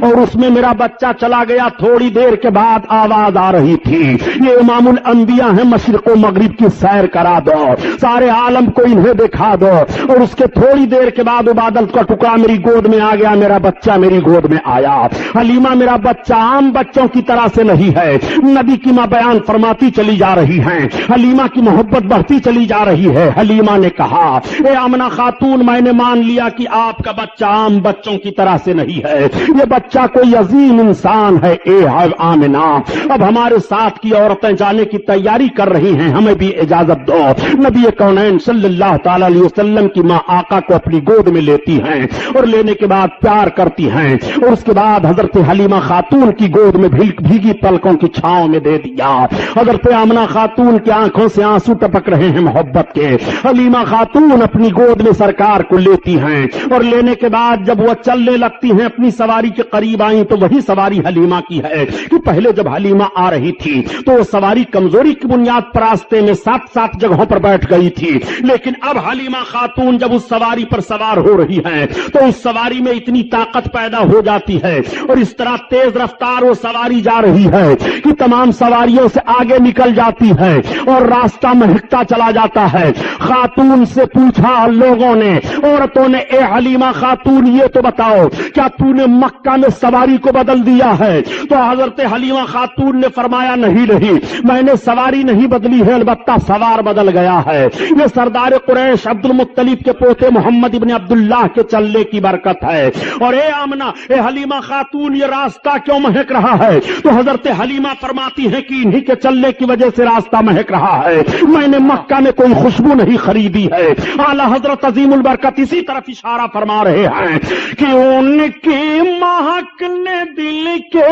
[SPEAKER 1] اور اس میں میرا بچہ چلا گیا۔ تھوڑی دیر کے بعد آواز آ رہی تھی، یہ امام الانبیاء ہیں، مشرق و مغرب کی سیر کرا دو، سارے عالم کو انہیں دکھا دو۔ اور اس کے تھوڑی دیر کے بعد وہ بادل کا ٹکڑا میری گود میں آ گیا، میرا بچہ میری گود میں آیا۔ حلیمہ، میرا بچہ عام بچوں کی طرح سے نہیں ہے۔ نبی کی ماں بیان فرماتی چلی جا رہی ہیں، حلیمہ کی محبت بڑھتی چلی جا رہی ہے۔ حلیمہ نے کہا اے آمنہ خاتون، میں نے مان لیا کہ آپ کا بچہ عام بچوں کی طرح سے نہیں ہے، یہ بچہ کوئی عظیم انسان ہے۔ اے آمنہ، اب ہمارے ساتھ کی عورتیں جانے کی تیاری کر رہی ہیں، ہمیں بھی اجازت دو۔ نبی کونین صلی اللہ تعالی علیہ وسلم کی ماں آقا کو اپنی گود میں لیتی ہیں اور لینے کے بعد پیار کرتی ہیں، اور اس کے بعد حضرت حلیمہ خاتون کی گود میں بھیگی پلکوں کی چھاؤں میں دے دیا۔ حضرت آمنہ خاتون کی آنکھوں سے آنسو ٹپک رہے ہیں محبت کے۔ حلیمہ خاتون اپنی گود میں سرکار کو لیتی ہیں اور لینے کے بعد جب وہ چلنے لگتی ہیں، اپنی سواری کے قریب آئیں تو وہی سواری حلیمہ کی ہے کہ پہلے جب حلیمہ آ رہی تھی تو وہ سواری کمزوری کی بنیاد پر راستے میں 7 جگہوں پر بیٹھ گئی تھی، لیکن اب حلیمہ خاتون جب اس سواری پر سوار ہو رہی ہیں تو اس سواری میں اتنی طاقت پیدا ہو جاتی ہے اور اس طرح تیز رفتار وہ سواری جا رہی ہے کہ تمام سواریوں سے آگے نکل جاتی ہے اور راستہ مہکتا چلا جاتا ہے۔ خاتون سے پوچھا لوگوں نے، عورتوں نے، اے حلیمہ خاتون یہ تو بتاؤ کیا تو نے مکہ میں سواری کو بدل دیا ہے؟ تو حضرت حلیمہ خاتون نے فرمایا نہیں، میں نے
[SPEAKER 3] نے سواری نہیں بدلی ہے، البتہ سوار بدل گیا ہے۔ یہ سردار قریش عبد المطلب کے پوتے محمد ابن عبداللہ کے چلنے کی برکت ہے۔ اور اے آمنہ، اے حلیمہ خاتون، یہ راستہ کیوں مہک رہا ہے؟ تو حضرت حلیمہ فرماتی ہیں کہ انہی کے چلنے کی وجہ سے راستہ مہک رہا ہے، میں نے مکہ میں کوئی خوشبو نہیں خریدی ہے۔ اعلیٰ حضرت عظیم البرکت اسی طرف اشارہ فرما رہے ہیں کہ ان کی مہک نے دل کے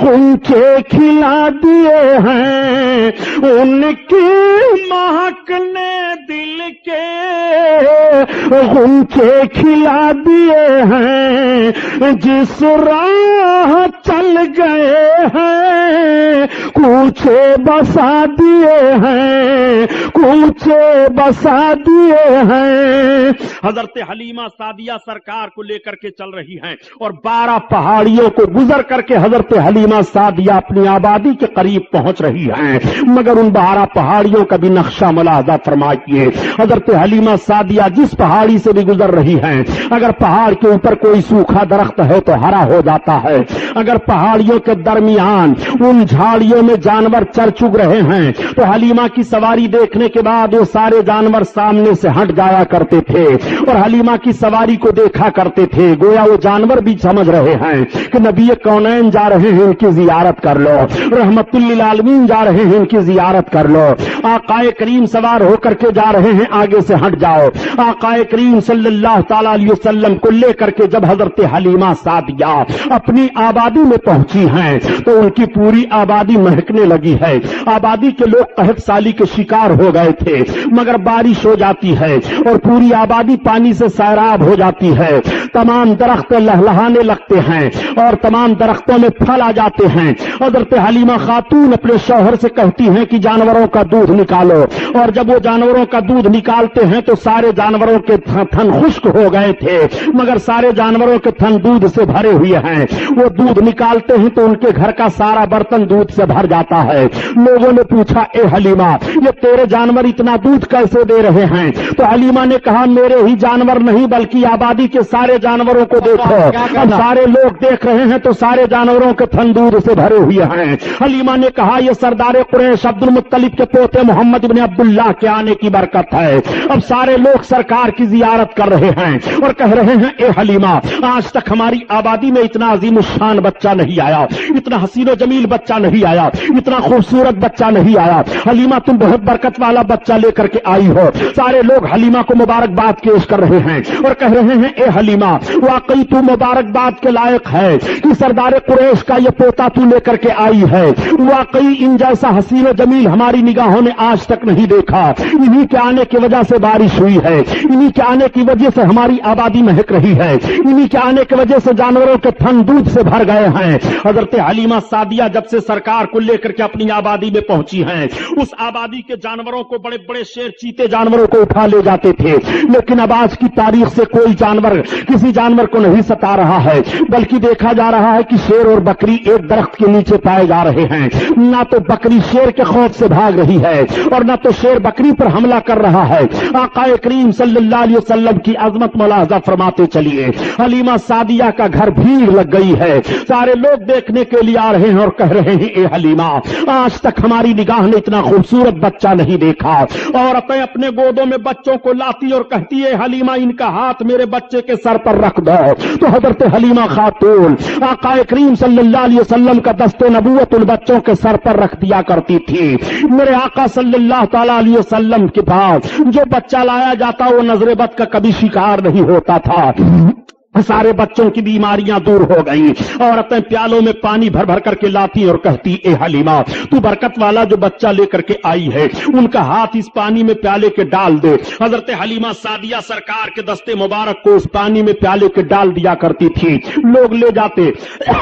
[SPEAKER 3] غنچے کھلا دیے ہیں، ان کی مہک نے دل کے غنچے کھلا دیے ہیں، جس راہ چل گئے ہیں کوچے بسا دیے ہیں، کوچے بسا دیے ہیں۔ حضرت حلیمہ سعدیہ سرکار کو لے کر کے چل رہی ہیں اور 12 پہاڑیوں کو گزر کر کے حضرت حلیمہ سعدیہ اپنی آبادی کے قریب پہنچ رہی ہیں، مگر ان 12 پہاڑیوں کا بھی نقشہ ملاحظہ فرمائیے۔ حضرت حلیمہ سعدیہ جس پہاڑی سے بھی گزر رہی ہیں، اگر پہاڑ کے اوپر کوئی سوکھا درخت ہے تو ہرا ہو جاتا ہے، اگر پہاڑیوں کے درمیان ان جھاڑیوں میں جانور چر چگ رہے ہیں تو حلیمہ کی سواری دیکھنے کے بعد وہ سارے جانور سامنے سے ہٹ جایا کرتے تھے اور حلیمہ کی سواری کو دیکھا کرتے تھے، گویا وہ جانور بھی سمجھ رہے ہیں کہ نبی کونین جا رہے ہیں، ان کی زیارت کر لو، رحمت للعالمین جا رہے ہیں، ان کی زیارت کر لو، آقا کریم سوار ہو کر کے جا رہے ہیں، آگے سے ہٹ جاؤ۔ آقا کریم صلی اللہ تعالی علیہ وسلم کو لے کر کے جب حضرت حلیمہ سعدیہ اپنی آبادی میں پہنچی ہیں تو ان کی پوری آبادی مہکنے لگی ہے۔ آبادی کے لوگ قحط سالی کے شکار ہو گئے تھے، مگر بارش ہو جاتی ہے اور پوری آبادی پانی سے سیراب ہو جاتی ہے، تمام درخت لہلہانے لگتے ہیں اور تمام درختوں میں پھل آ جاتے ہیں۔ حضرت حلیمہ خاتون اپنے شوہر سے کہتی ہیں کہ جانوروں کا دودھ نکالو، اور جب وہ جانوروں کا دودھ نکالتے ہیں تو سارے جانوروں کے تھن خشک ہو گئے تھے، مگر سارے جانوروں کے تھن دودھ سے بھرے ہوئے ہیں۔ وہ دودھ نکالتے ہیں تو ان کے گھر کا سارا برتن دودھ سے بھر جاتا ہے۔ لوگوں نے پوچھا، اے حلیمہ، یہ تیرے جانور اتنا دودھ کیسے دے رہے ہیں؟ تو حلیمہ نے کہا، میرے ہی جانور نہیں بلکہ آبادی کے سارے جانوروں کو دیکھو، اب سارے لوگ دیکھ رہے ہیں تو سارے جانوروں کے تھن دودھ سے بھرے ہوئے ہیں۔ حلیمہ نے کہا، یہ سردار قریش عبد المطلب کے پوتے محمد بن عبداللہ کے آنے کی برکت ہے۔ اب سارے لوگ سرکار کی زیارت کر رہے ہیں اور کہہ رہے ہیں، اے حلیمہ، آج تک ہماری آبادی میں اتنا عظیم الشان بچہ نہیں آیا، اتنا حسین و جمیل بچہ نہیں آیا، اتنا خوبصورت بچہ نہیں آیا۔ حلیمہ، تم بہت برکت والا بچہ لے کر کے آئی ہو۔ سارے لوگ حلیمہ کو مبارکباد پیش کر رہے ہیں اور کہہ رہے ہیں، اے حلیمہ، واقعی تو مبارکباد کے لائق ہے کہ سردار قریش کا یہ پوتا تو لے کر کے آئی ہے۔ واقعی ان جیسا حسین و جمیل ہماری نگاہوں نے آج تک نہیں دیکھا۔ انہی کے آنے کی وجہ سے بارش ہوئی ہے، انہی کے آنے کی وجہ سے ہماری آبادی مہک رہی ہے، انہی کے آنے کی وجہ سے جانوروں کے تھن دودھ سے بھر گئے ہیں۔ حضرت حلیمہ سعدیہ جب سے سرکار کو لے کر کے اپنی آبادی میں پہنچی ہیں، اس آبادی کے جانوروں کو، بڑے بڑے شیر چیتے جانوروں کو اٹھا لے جاتے تھے، لیکن اب آج کی تاریخ سے کوئی جانور کسی جانور کو نہیں ستا رہا ہے، بلکہ دیکھا جا رہا ہے کہ شیر اور بکری ایک درخت کے نیچے پائے جا رہے ہیں۔ نہ تو بکری شیر کے خوف سے بھاگ رہی ہے اور نہ تو شیر بکری پر حملہ کر رہا ہے۔ آقا کریم صلی اللہ علیہ وسلم کی عظمت ملاحظہ فرماتے چلیے۔ حلیمہ سعدیہ کا گھر بھیڑ لگ گئی ہے، سارے لوگ دیکھنے کے لیے آ رہے ہیں اور کہہ رہے ہیں، اے حلیمہ، آج تک ہماری نگاہ نے اتنا خوبصورت بچہ نہیں دیکھا۔ اور اپنے گودوں میں بچوں کو لاتی اور کہتی ہے، حلیمہ، ان کا ہاتھ میرے بچے کے سر پر رکھ دو۔ تو حضرت حلیمہ خاتون آقا کریم صلی اللہ علیہ وسلم کا دست نبوت ان بچوں کے سر پر رکھ دیا کرتی تھی۔ میرے آقا صلی اللہ تعالی علیہ وسلم کے پاس جو بچہ لایا جاتا وہ نظر بد کا کبھی شکار نہیں ہوتا تھا۔ سارے بچوں کی بیماریاں دور ہو گئیں۔ عورتیں پیالوں میں پانی بھر بھر کر کے لاتی اور کہتی، اے حلیمہ، تو برکت والا جو بچہ لے کر کے آئی ہے ان کا ہاتھ اس پانی میں پیالے کے ڈال دے۔ حضرت حلیمہ سعدیہ سرکار کے دستے مبارک کو اس پانی میں پیالے کے ڈال دیا کرتی تھی، لوگ لے جاتے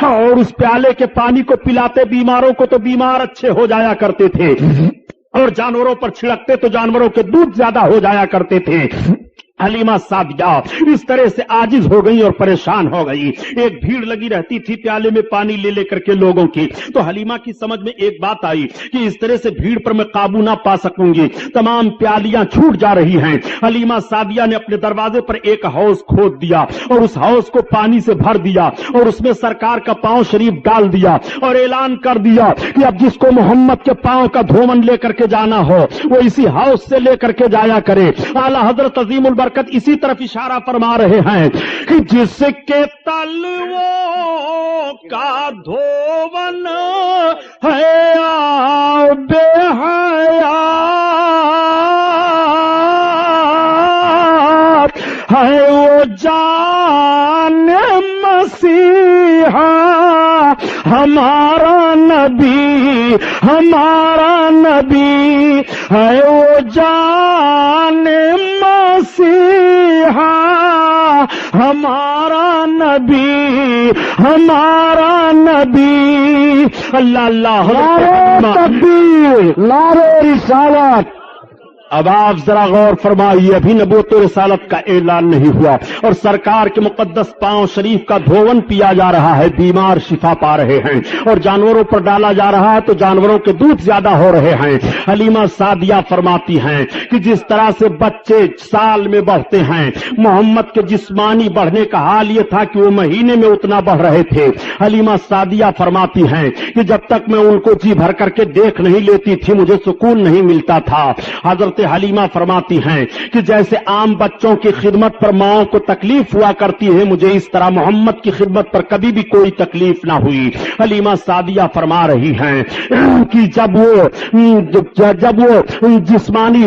[SPEAKER 3] اور اس پیالے کے پانی کو پلاتے بیماروں کو، تو بیمار اچھے ہو جایا کرتے تھے، اور جانوروں پر چھڑکتے تو جانوروں کے دودھ زیادہ ہو جایا کرتے تھے۔ حلیمہ سعدیہ اس طرح سے عاجز ہو گئی اور پریشان ہو گئی. ایک بھیڑ لگی رہتی تھی پیالے میں پانی لے لے کر کے لوگوں کی. تو حلیمہ کی سمجھ میں ایک بات آئی کہ اس طرح سے بھیڑ پر میں قابو نہ پا سکوں گی, تمام پیالیاں چھوٹ جا رہی ہیں. حلیمہ سعدیہ نے اپنے دروازے پر ایک حوض کھود دیا اور اس حوض کو پانی سے بھر دیا اور اس میں سرکار کا پاؤں شریف ڈال دیا اور اعلان کر دیا کہ اب جس کو محمد کے پاؤں کا دھومن لے کر کے جانا ہو وہ اسی حوض سے لے کر کے جایا کرے. اعلیٰ حضرت عظیم البرکت اسی طرف اشارہ فرما رہے ہیں کہ جس کے تلووں کا دھوون ہے آب حیات ہے وہ جان مسیحا ہمارا نبی ہے وہ جان مسیحا ہمارا نبی. اللہ اللہ تکبیر نعرہ رسالت. اب آپ ذرا غور فرمائیے, ابھی نبوت و رسالت کا اعلان نہیں ہوا اور سرکار کے مقدس پاؤں شریف کا دھوون پیا جا رہا ہے, بیمار شفا پا رہے ہیں اور جانوروں پر ڈالا جا رہا ہے تو جانوروں کے دودھ زیادہ ہو رہے ہیں. حلیمہ سعدیہ فرماتی ہیں کہ جس طرح سے بچے سال میں بڑھتے ہیں, محمد کے جسمانی بڑھنے کا حال یہ تھا کہ وہ مہینے میں اتنا بڑھ رہے تھے. حلیمہ سعدیہ فرماتی ہیں کہ جب تک میں ان کو جی بھر کر کے دیکھ نہیں لیتی تھی مجھے سکون نہیں ملتا تھا. حضرت حلیمہ فرماتی ہیں کہ جیسے عام بچوں کی خدمت پر ماؤں کو تکلیف ہوا کرتی ہے, مجھے اس طرح محمد کی خدمت پر کبھی بھی کوئی تکلیف نہ ہوئی. حلیمہ سعدیہ فرما رہی ہیں کہ جب وہ جسمانی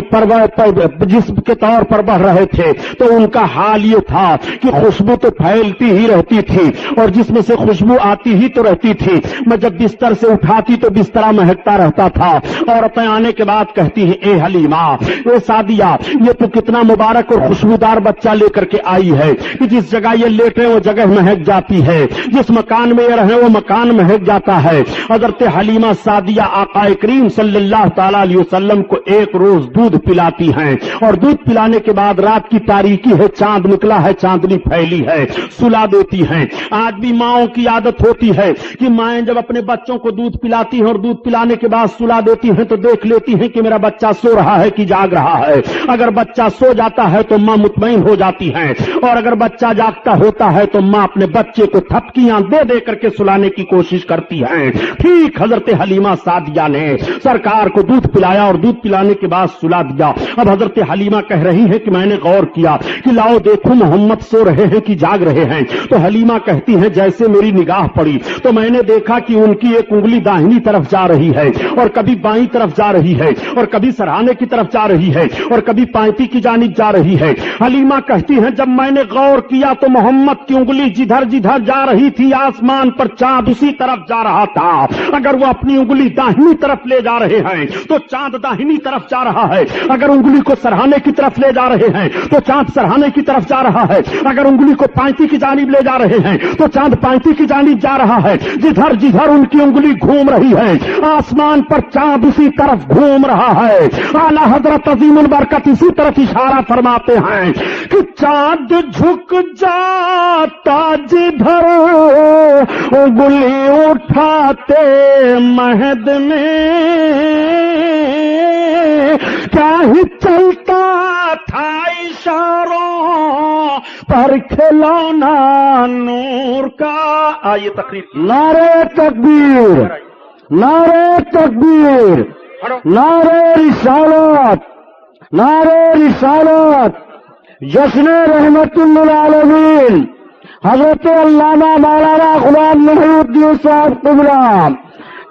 [SPEAKER 3] جسم کے طور پر بڑھ رہے تھے تو ان کا حال یہ تھا کہ خوشبو تو پھیلتی ہی رہتی تھی اور جس میں سے خوشبو آتی ہی تو رہتی تھی. میں جب بستر سے اٹھاتی تو بستر مہکتا رہتا تھا. عورتیں آنے کے بعد کہتی ہیں اے حلیمہ اے سعدیہ یہ تو کتنا مبارک اور خوشبودار بچہ لے کر کے آئی ہے کہ جس جگہ یہ لیٹے وہ جگہ مہک جاتی ہے, جس مکان میں یہ رہے وہ مکان مہک جاتا ہے. حضرت حلیمہ سعدیہ آقا کریم صلی اللہ تعالی علیہ وسلم کو ایک روز دودھ پلاتی ہیں اور دودھ پلانے کے بعد رات کی تاریکی ہے, چاند نکلا ہے, چاندنی پھیلی ہے, سلا دیتی ہیں. آج بھی ماؤں کی عادت ہوتی ہے کہ مائیں جب اپنے بچوں کو دودھ پلاتی ہیں اور دودھ پلانے کے بعد سلا دیتی ہیں تو دیکھ لیتی ہیں کہ میرا بچہ سو رہا ہے کہ جاگ رہا ہے. اگر بچہ سو جاتا ہے تو ماں مطمئن ہو جاتی ہے اور اگر بچہ جاگتا ہوتا ہے تو ماں اپنے بچے کو تھپکیاں دے دے کر کے سلانے کی کوشش کرتی ہے. ٹھیک حضرت حلیمہ سعدیہ نے سرکار کو دودھ پلایا اور دودھ پلانے کے بعد سلا دیا. اب حضرت حلیمہ کہہ رہی ہے کہ میں نے غور کیا کہ لاؤ دیکھو محمد سو رہے ہیں کہ جاگ رہے ہیں. تو حلیمہ کہتی ہیں جیسے میری نگاہ پڑی تو میں نے دیکھا کہ ان کی ایک انگلی داہنی طرف جا رہی ہے اور کبھی بائیں طرف جا رہی ہے اور کبھی سرہانے کی طرف جا رہی ہے اور کبھی پائتی کی جانب جا رہی ہے. حلیمہ کہتی ہیں جب میں نے غور کیا تو محمد کی انگلی جدھر جدھر جا رہی تھی آسمان پر چاند اسی طرف جا رہا تھا. اگر وہ اپنی انگلی داہنی طرف لے جا رہے ہیں تو چاند داہنی طرف جا رہا ہے, اگر انگلی کو سرہانے کی طرف لے جا رہے ہیں تو چاند سرہانے کی طرف جا رہا ہے, اگر انگلی کو پائتی کی جانب لے جا رہے ہیں تو چاند پائتی کی جانب جا رہا ہے. جدھر جدھر ان کی انگلی گھوم رہی ہے آسمان پر چاند اسی طرف گھوم رہا ہے. اعلیٰ حضرت عظیم البرکت اسی طرف اشارہ فرماتے ہیں کہ چاند جھک جاتا جدھر انگلی اٹھاتے مہد میں کیا ہی چلتا تھا اشاروں پر کھلونا نور کا. آئیے تقریر. نعرہ تکبیر, نعرہ تکبیر, نعرہ رسالت, نعرہ رسالت. جشن رحمت للعالمین حضرت علامہ مولانا غلام محی الدین صاحب قبلہ.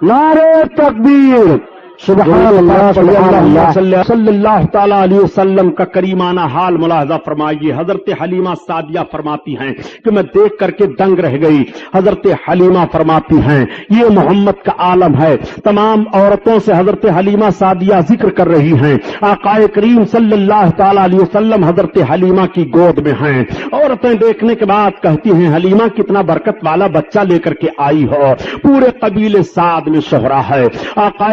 [SPEAKER 3] نعرہ تکبیر. سبحان اللہ صلی اللہ تعالی علیہ وسلم کا کریمانہ حال ملاحظہ فرمائیے. حضرت حلیمہ سعدیہ فرماتی ہیں کہ میں دیکھ کر کے دنگ رہ گئی. حضرت حلیمہ فرماتی ہیں یہ محمد کا عالم ہے. تمام عورتوں سے حضرت حلیمہ سعدیہ ذکر کر رہی ہیں. آقا کریم صلی اللہ تعالی علیہ وسلم حضرت حلیمہ کی گود میں ہیں. عورتیں دیکھنے کے بعد کہتی ہیں حلیمہ کتنا برکت والا بچہ لے کر کے آئی ہو, پورے قبیلے سعد میں شہرہ ہے. آقا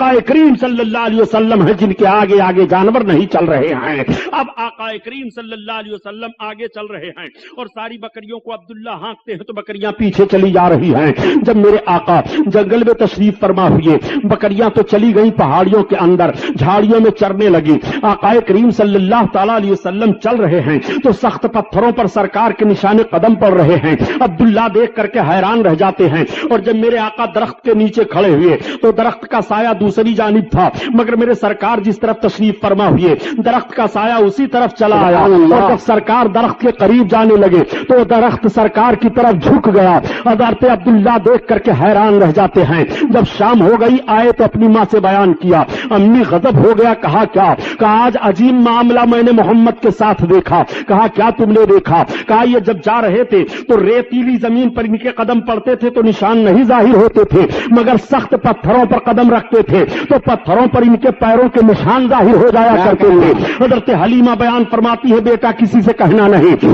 [SPEAKER 3] آقا کریم صلی اللہ علیہ وسلم ہیں جن کے آگے آگے جانور نہیں چل رہے ہیں. اب آقا کریم صلی اللہ علیہ وسلم آگے چل رہے ہیں اور ساری بکریوں کو عبداللہ ہانکتے ہیں تو بکریاں پیچھے چلی جا رہی ہیں. جب میرے آقا جنگل میں تشریف فرما ہوئے, بکریاں تو چلی گئی پہاڑیوں کے اندر, جھاڑیوں میں چرنے لگی. آقا کریم صلی اللہ تعالی علیہ وسلم چل رہے ہیں تو سخت پتھروں پر سرکار کے نشان قدم پڑ رہے ہیں. عبداللہ دیکھ کر کے حیران رہ جاتے ہیں. اور جب میرے آقا درخت کے نیچے کھڑے ہوئے تو درخت کا سایہ دوسری جانب تھا, مگر میرے سرکار جس طرف تشریف فرما ہوئے درخت کا سایہ اسی طرف چلا آیا. اور جب سرکار درخت کے قریب جانے لگے تو درخت سرکار کی طرف جھک گیا. حضرت عبداللہ دیکھ کر کے حیران رہ جاتے ہیں. جب شام ہو گئی آئے تو اپنی ماں سے بیان کیا. امی غضب ہو گیا. کہا کیا؟ کہا آج عجیب معاملہ میں نے محمد کے ساتھ دیکھا. کہا کیا تم نے دیکھا؟ کہا یہ جب جا رہے تھے تو ریتیلی زمین پر ان کے قدم پڑتے تھے تو نشان نہیں ظاہر ہوتے تھے, مگر سخت پتھروں پر قدم رکھتے تھے تو پتھروں پر ان کے پیروں کے نشان ظاہر ہو جایا کرتے تھے. حضرت حلیمہ بیان فرماتی ہے بیٹا کسی سے کہنا نہیں.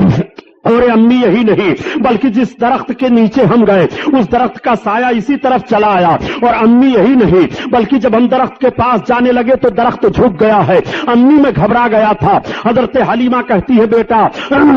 [SPEAKER 3] اور امی یہی نہیں بلکہ جس درخت کے نیچے ہم گئے اس درخت کا سایہ اسی طرف چلا آیا. اور امی یہی نہیں بلکہ جب ہم درخت کے پاس جانے لگے تو درخت جھک گیا ہے. امی میں گھبرا گیا تھا. حضرت حلیمہ کہتی ہے بیٹا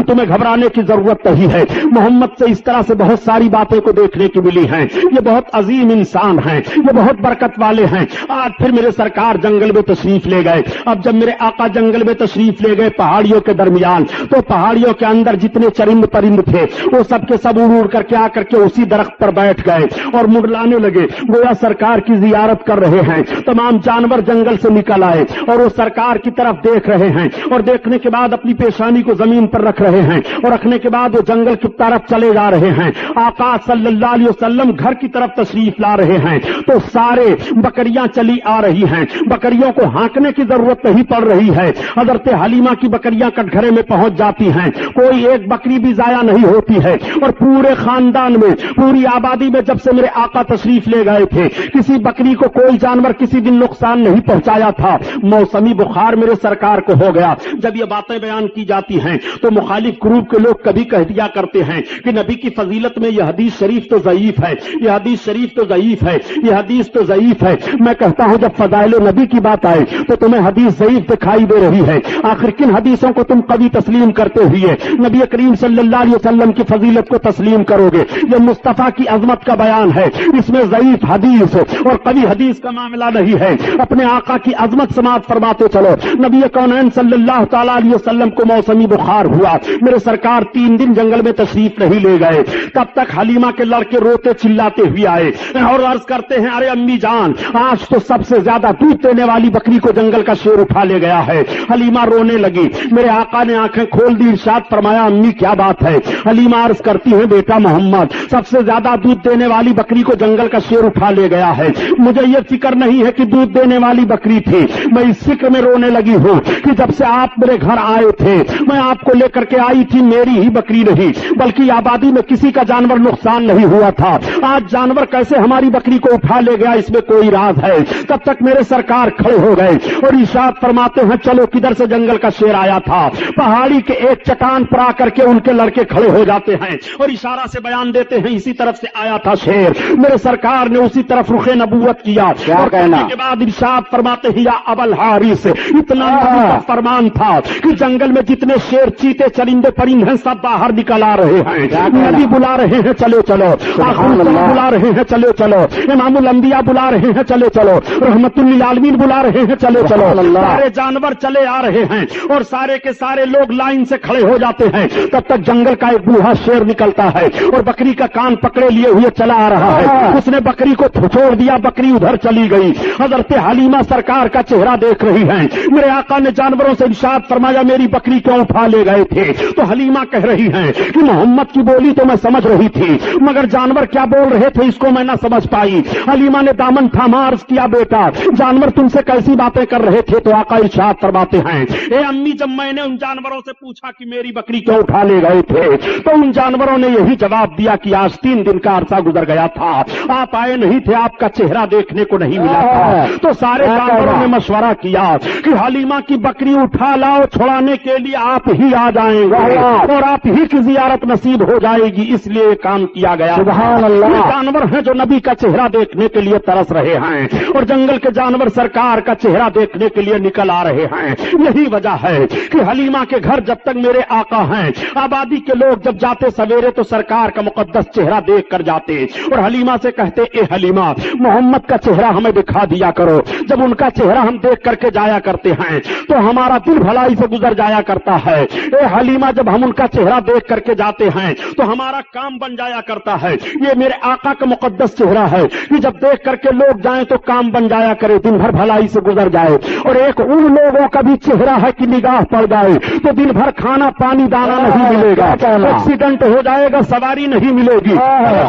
[SPEAKER 3] تمہیں گھبرانے کی ضرورت نہیں ہے. محمد سے اس طرح سے بہت ساری باتیں کو دیکھنے کی ملی ہیں. یہ بہت عظیم انسان ہیں, یہ بہت برکت والے ہیں. آج پھر میرے سرکار جنگل میں تشریف لے گئے. اب جب میرے آقا جنگل میں تشریف لے گئے پہاڑیوں کے درمیان, تو پہاڑیوں کے اندر جتنے چرند پرند تھے وہ سب کے سب اڑ کر کے آ کر کے اسی درخت پر بیٹھ گئے اور منڈلانے لگے گویا سرکار کی زیارت کر رہے ہیں. تمام جانور جنگل سے نکل آئے اور وہ سرکار کی طرف دیکھ رہے ہیں اور دیکھنے کے بعد اپنی پیشانی کو زمین پر رکھ رہے ہیں اور رکھنے کے بعد وہ جنگل کی طرف چلے جا رہے ہیں. آقا صلی اللہ علیہ وسلم گھر کی طرف تشریف لا رہے ہیں تو سارے بکریاں چلی آ رہی ہیں. بکریوں کو ہانکنے کی ضرورت نہیں پڑ رہی ہے. حضرت حلیمہ کی بکریاں کٹگھرے میں پہنچ جاتی ہیں. کوئی ایک بکری بھی ضائع نہیں ہوتی ہے. اور پورے خاندان میں پوری آبادی میں جب سے میرے آقا تشریف لے گئے تھے کسی بکری کو کوئی جانور کسی دن نقصان نہیں پہنچایا تھا. موسمی بخار میرے سرکار کو ہو گیا. جب یہ باتیں بیان کی جاتی ہیں تو مخالف گروپ کے لوگ کبھی کہہ دیا کرتے ہیں کہ نبی کی فضیلت میں یہ حدیث شریف تو ضعیف ہے, یہ حدیث شریف تو ضعیف ہے, یہ حدیث تو ضعیف ہے. میں کہتا ہوں جب فضائل نبی کی بات آئے تو تمہیں حدیث ضعیف دکھائی دے رہی ہے. آخر کن حدیثوں کو تم کبھی تسلیم کرتے ہوئے نبی کریم صلی اللہ علیہ وسلم کی فضیلت کو تسلیم کرو گے؟ یہ مصطفیٰ کی عظمت کا بیان ہے, اس میں ضعیف حدیث اور قوی حدیث کا معاملہ نہیں ہے. اپنے آقا کی عظمت سماعت فرماتے چلو. نبی کونین صلی اللہ تعالی علیہ وسلم کو موسمی بخار ہوا. میرے سرکار 3 دن جنگل میں تشریف نہیں لے گئے. تب تک حلیمہ کے لڑکے روتے چلاتے ہوئے آئے اور عرض کرتے ہیں ارے امی جان آج تو سب سے زیادہ دودھ دینے والی بکری کو جنگل کا شیر اٹھا لے گیا ہے. حلیمہ رونے لگی. میرے آقا نے آنکھیں کھول دی, ارشاد فرمایا امی کیا بات ہے؟ حلیمہ عرض کرتی ہے بیٹا محمد سب سے زیادہ دودھ دینے والی بکری کو جنگل کا شیر اٹھا لے گیا ہے. مجھے یہ فکر نہیں ہے کہ دودھ دینے والی بکری تھی, میں اس فکر میں رونے لگی ہوں کہ جب سے آپ میرے گھر آئے تھے میں آپ کو لے کر کے آئی تھی, میری ہی بکری نہیں بلکہ آبادی میں کسی کا جانور نقصان نہیں ہوا تھا. آج جانور کیسے ہماری بکری کو اٹھا لے گیا اس میں کوئی راز ہے. تب تک میرے سرکار کھڑے ہو گئے اور ارشاد فرماتے ہیں چلو کدھر سے جنگل کا شیر آیا تھا. پہاڑی کے ایک چٹان پر آ کر کے ان کے لڑکے کھڑے ہو جاتے ہیں اور اشارہ سے بیان دیتے ہیں اسی طرف سے آیا تھا شیر. میرے سرکار نے اسی طرف رخ نبوت کیا اور کہنے کے بعد ارشاد فرماتے ہیں یا ابا الحارث اتنا نبی کا فرمان تھا کہ جنگل میں جتنے شیر چیتے چرندے پرند ہیں سب باہر نکل آ رہے ہیں. نبی بلا رہے ہیں چلو چلو, بلا رہے ہیں چلو چلو, امام الانبیاء بلا رہے ہیں چلو چلو, رحمت للعالمین بلا رہے ہیں چلو چلو. سارے جانور چلے آ رہے ہیں اور سارے کے سارے لوگ لائن سے کھڑے ہو جاتے ہیں. تب تک جنگل کا ایک بوڑھا شیر نکلتا ہے اور بکری کا کان پکڑے لیے ہوئے چلا آ رہا ہے. اس نے بکری کو چھوڑ دیا, بکری ادھر چلی گئی. حضرت حلیمہ سرکار کا چہرہ دیکھ رہی ہیں. میرے آقا نے جانوروں سے ارشاد فرمایا میری بکری کیوں اٹھا لے گئے تھے؟ تو حلیمہ کہہ رہی ہیں کہ محمد کی بولی تو میں سمجھ رہی تھی مگر جانور کیا بول رہے تھے اس کو میں نہ سمجھ پائی. حلیمہ نے دامن تھاما عرض کیا بیٹا جانور تم سے کیسی باتیں کر رہے تھے؟ تو آقا ارشاد فرماتے ہیں اے امی جب میں نے ان جانوروں سے پوچھا کہ میری بکری کیوں اٹھا لے گئے تھے تو ان جانوروں نے یہی جواب دیا کہ آج 3 دن کا عرصہ گزر گیا تھا، آپ آئے نہیں تھے، آپ کا چہرہ دیکھنے کو نہیں ملا تھا۔ تو سارے جانوروں نے مشورہ کیا کہ حلیمہ کی بکری اٹھا لاؤ، چھڑانے کے لیے آپ ہی آ جائیں گے اور آپ ہی کی زیارت نصیب ہو جائے گی، اس لیے کام کیا گیا۔
[SPEAKER 2] سبحان اللہ۔
[SPEAKER 3] یہ جانور ہیں جو نبی کا چہرہ دیکھنے کے لیے ترس رہے ہیں اور جنگل کے جانور سرکار کا چہرہ دیکھنے کے لیے نکل آ رہے ہیں۔ یہی وجہ ہے کہ حلیمہ کے گھر جب تک میرے آقا ہیں، آبادی کے لوگ جب جاتے سویرے تو سرکار کا مقدس چہرہ دیکھ کر جاتے اور حلیمہ سے کہتے، اے حلیمہ محمد کا چہرہ ہمیں دکھا دیا کرو۔ جب ان کا چہرہ ہم دیکھ کر کے جایا کرتے ہیں تو ہمارا دل بھلائی سے گزر جایا کرتا ہے۔ اے حلیمہ جب ہم ان کا چہرہ دیکھ کر کے جاتے ہیں تو ہمارا کام بن جایا کرتا ہے۔ یہ میرے آقا کا مقدس چہرہ ہے کہ جب دیکھ کر کے لوگ جائیں تو کام بن جایا کرے، دن بھر بھلائی سے گزر جائے۔ اور ایک ان لوگوں کا بھی چہرہ ہے کہ نگاہ پڑ جائے تو دن بھر کھانا پانی دانا نہیں ملے گا، ایکسیڈنٹ ہو جائے گا، سواری نہیں ملے گی۔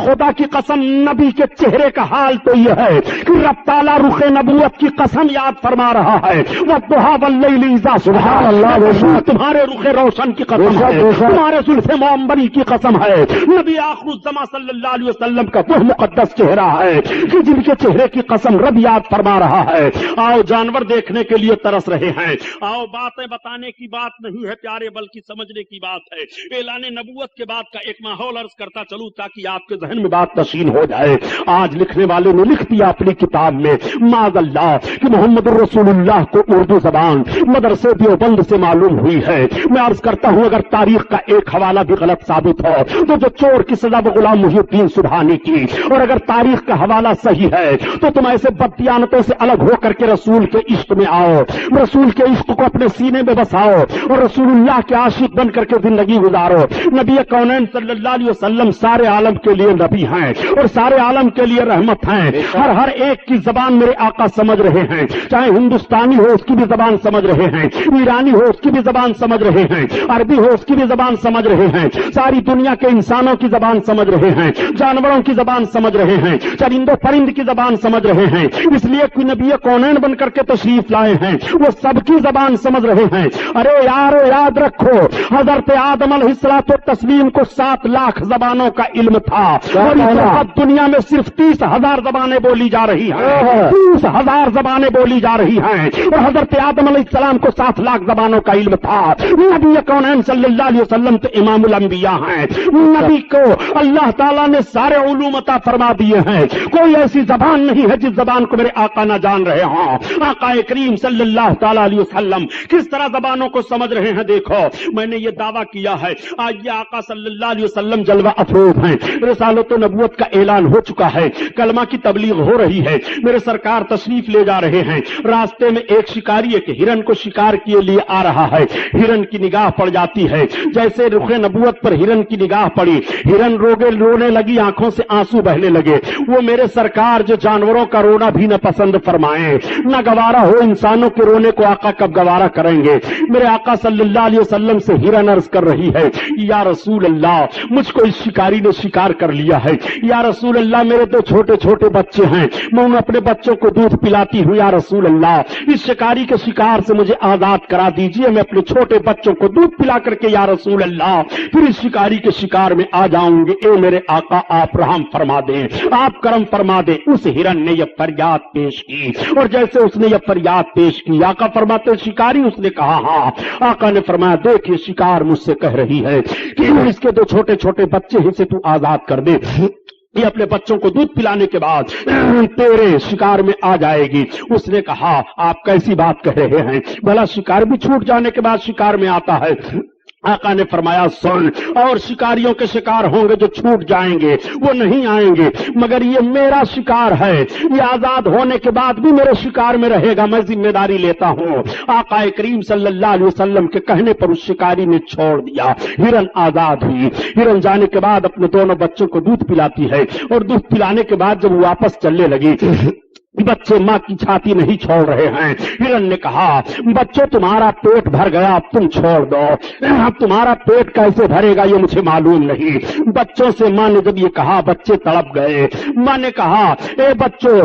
[SPEAKER 3] خدا کی قسم نبی کے چہرے کا حال تو یہ ہے کہ رب تعالیٰ رخ نبوت کی قسم یاد فرما رہا ہے، وَالضُّحَىٰ وَاللَّيْلِ إِذَا سَجَىٰ، تمہارے رخ روشن کی قسم ہے، تمہارے زلف معمبری کی قسم ہے۔ نبی آخر الزماں صلی اللہ علیہ وسلم کا وہ مقدس چہرہ ہے کہ جن کے چہرے کی قسم رب یاد فرما رہا ہے۔ آؤ جانور دیکھنے کے لیے ترس رہے ہیں، آؤ باتیں بتانے کی بات نہیں ہے پیارے بلکہ سمجھنے کی بات ہے۔ اعلان نبوت کے بعد کا ایک ماحول عرض کرتا چلوں تاکہ آپ کے ذہن میں بات نشین ہو جائے۔ آج لکھنے والے نے لکھ دیا اپنی کتاب میں معاذ اللہ کہ محمد الرسول اللہ کو اردو زبان مدرسے دیوبند سے معلوم ہوئی ہے۔ میں عرض کرتا ہوں اگر تاریخ کا ایک حوالہ بھی غلط ثابت ہو تو جو چور کی سزا وہ غلام محی الدین سبحانی کی، اور اگر تاریخ کا حوالہ صحیح ہے تو تم ایسے بددیانتوں سے الگ ہو کر کے رسول کے عشق میں آؤ، رسول کے عشق کو اپنے سینے میں بساؤ اور رسول اللہ کے عاشق بن کر کے زندگی گزارو۔ نبی کونین صلی اللہ علیہ وسلم سارے عالم کے لیے نبی ہیں اور سارے عالم کے لیے رحمت ہیں۔ ہر ایک کی زبان میرے آقا سمجھ رہے ہیں، چاہے ہندوستانی ہو اس کی بھی زبان سمجھ رہے ہیں، ایرانی ہو اس کی بھی زبان سمجھ رہے ہیں، عربی ہو اس کی بھی زبان سمجھ رہے ہیں، ساری دنیا کے انسانوں کی زبان سمجھ رہے ہیں، جانوروں کی زبان سمجھ رہے ہیں، چرند و پرند کی زبان سمجھ رہے ہیں۔ اس لیے کوئی نبی کونین بن کر کے تشریف لائے ہیں، وہ سب کی زبان سمجھ رہے ہیں۔ ارے یارو یاد رکھو حضرت آدم علیہ الصلوۃ والتسلیم کو 7 لاکھ زبانوں کا علم تھا اور اس وقت دنیا میں صرف 30,000 زبانیں بولی جا رہی ہیں، 30,000 زبانیں بولی جا رہی ہیں، اور حضرت آدم علیہ السلام کو 7 لاکھ زبانوں کا علم تھا۔ نبی کونین صلی اللہ علیہ وسلم تو امام الانبیاء ہیں، نبی کو اللہ تعالیٰ نے سارے علوم عطا فرما دیے ہیں، کوئی ایسی زبان نہیں ہے جس زبان کو میرے آقا نہ جان رہے ہوں۔ آقا کریم صلی اللہ تعالیٰ علیہ وسلم کس طرح زبانوں کو سمجھ رہے ہیں دیکھو، میں نے یہ دعویٰ کیا ہے آج یہ آقا صلی اللہ علیہ وسلم جلوہ افروز ہیں، رسالت و نبوت کا اعلان ہو چکا ہے، کلمہ کی تبلیغ ہو رہی ہے، میرے سرکار تشریف لے جا رہے ہیں، راستے میں ایک شکاری ایک ہرن کو شکار کے لیے آ رہا ہے، ہرن کی نگاہ پڑ جاتی ہے، جیسے رخ نبوت پر ہرن کی نگاہ پڑی، ہرن رونے لگی، آنکھوں سے آنسو بہنے لگے۔ وہ میرے سرکار جو جانوروں کا رونا بھی نہ پسند فرمائیں، نہ گوارا ہو انسانوں کے رونے کو آقا کب گوارا کریں گے؟ میرے آقا صلی اللہ علیہ وسلم سے ہرن عرض کر رہی ہے، یا رسول اللہ مجھ کو اس شکاری نے شکار کر لیا ہے، یا رسول اللہ میرے 2 چھوٹے چھوٹے بچے ہیں، میں اپنے بچوں کو دودھ پلاتی ہوں، یا رسول اللہ اس شکاری کے شکار سے مجھے آزاد کرا دیجئے، میں اپنے چھوٹے بچوں کو دودھ پلا کر کے یا رسول اللہ پھر اس شکاری کے شکار میں آ جاؤں گے۔ اے میرے آقا آپ رحم فرما دیں، آپ کرم فرما دیں۔ اس ہرن نے یہ فریاد پیش کی اور جیسے اس نے یہ فریاد پیش کی آقا فرماتے شکاری، اس نے کہا ہاں۔ آقا نے فرمایا دیکھ یہ شکار مجھ سے کہہ رہی ہے کہ اس کے 2 چھوٹے چھوٹے بچے ہیں سے تو آزاد کر دے، یہ اپنے بچوں کو دودھ پلانے کے بعد تیرے شکار میں آ جائے گی۔ اس نے کہا آپ کیسی بات کہہ رہے ہیں، بھلا شکار بھی چھوٹ جانے کے بعد شکار میں آتا ہے؟ آقا نے فرمایا سن، اور شکاریوں کے شکار ہوں گے جو چھوٹ جائیں گے، وہ نہیں آئیں گے، مگر یہ میرا شکار ہے، یہ آزاد ہونے کے بعد بھی میرے شکار میں رہے گا، میں ذمہ داری لیتا ہوں۔ آقا کریم صلی اللہ علیہ وسلم کے کہنے پر اس شکاری نے چھوڑ دیا، ہرن آزاد ہوئی۔ ہرن جانے کے بعد اپنے دونوں بچوں کو دودھ پلاتی ہے اور دودھ پلانے کے بعد جب واپس چلنے لگی بچے ماں کی چھاتی نہیں چھوڑ رہے ہیں۔ ہرن نے کہا بچوں تمہارا پیٹ بھر گیا، اب تم چھوڑ دو، اب تمہارا پیٹ کیسے بھرے گا یہ مجھے معلوم نہیں۔ بچوں سے ماں نے جب یہ کہا بچے تڑپ گئے۔ ماں نے کہا اے بچوں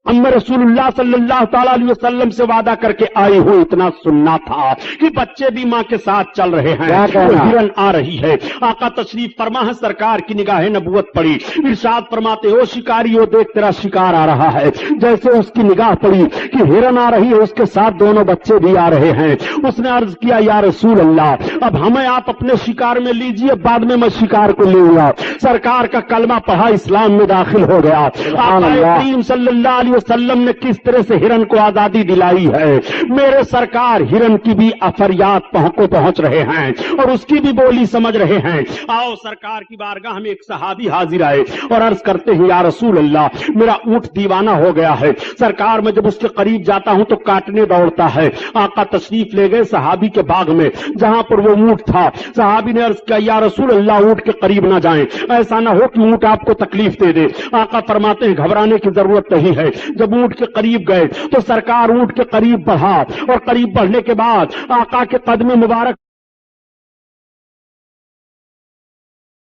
[SPEAKER 3] اب میں رسول اللہ صلی اللہ تعالی علیہ وسلم سے وعدہ کر کے آئی ہوں، اتنا سننا تھا کہ بچے بھی ماں کے ساتھ چل رہے ہیں، ہرن آ رہی ہے، آقا تشریف فرما ہے، سرکار کی نگاہ نبوت پڑی، ارشاد فرماتے ہو شکاری ہو دیکھ تیرا شکار آ رہا ہے، جیسے اس کی نگاہ پڑی کہ ہرن آ رہی ہے، اس کے ساتھ دونوں بچے بھی آ رہے ہیں، اس نے عرض کیا یا رسول اللہ اب ہمیں آپ اپنے شکار میں لیجئے، بعد میں شکار کو لوں گا۔ سرکار کا کلمہ پڑھا، اسلام میں داخل ہو گیا۔ آقا کریم صلی اللہ علیہ وسلم نے کس طرح سے ہرن کو آزادی دلائی ہے، میرے سرکار ہرن کی بھی فریاد کو پہنچ رہے ہیں اور اس کی بھی بولی سمجھ رہے ہیں۔ آؤ سرکار کی بارگاہ میں ایک صحابی حاضر آئے اور عرض کرتے ہیں یا رسول اللہ میرا اونٹ دیوانہ ہو گیا ہے، سرکار میں جب اس کے قریب جاتا ہوں تو کاٹنے دوڑتا ہے۔ آقا تشریف لے گئے صحابی کے باغ میں جہاں پر وہ اونٹ تھا، صحابی نے عرض کیا یا رسول اللہ اونٹ کے قریب نہ جائیں، ایسا نہ ہو کہ اونٹ آپ کو تکلیف دے دے۔ آقا فرماتے ہیں گھبرانے کی ضرورت نہیں ہے۔ جب اونٹ کے قریب گئے تو سرکار اونٹ کے قریب بڑھا اور قریب بڑھنے کے بعد آقا کے قدم مبارک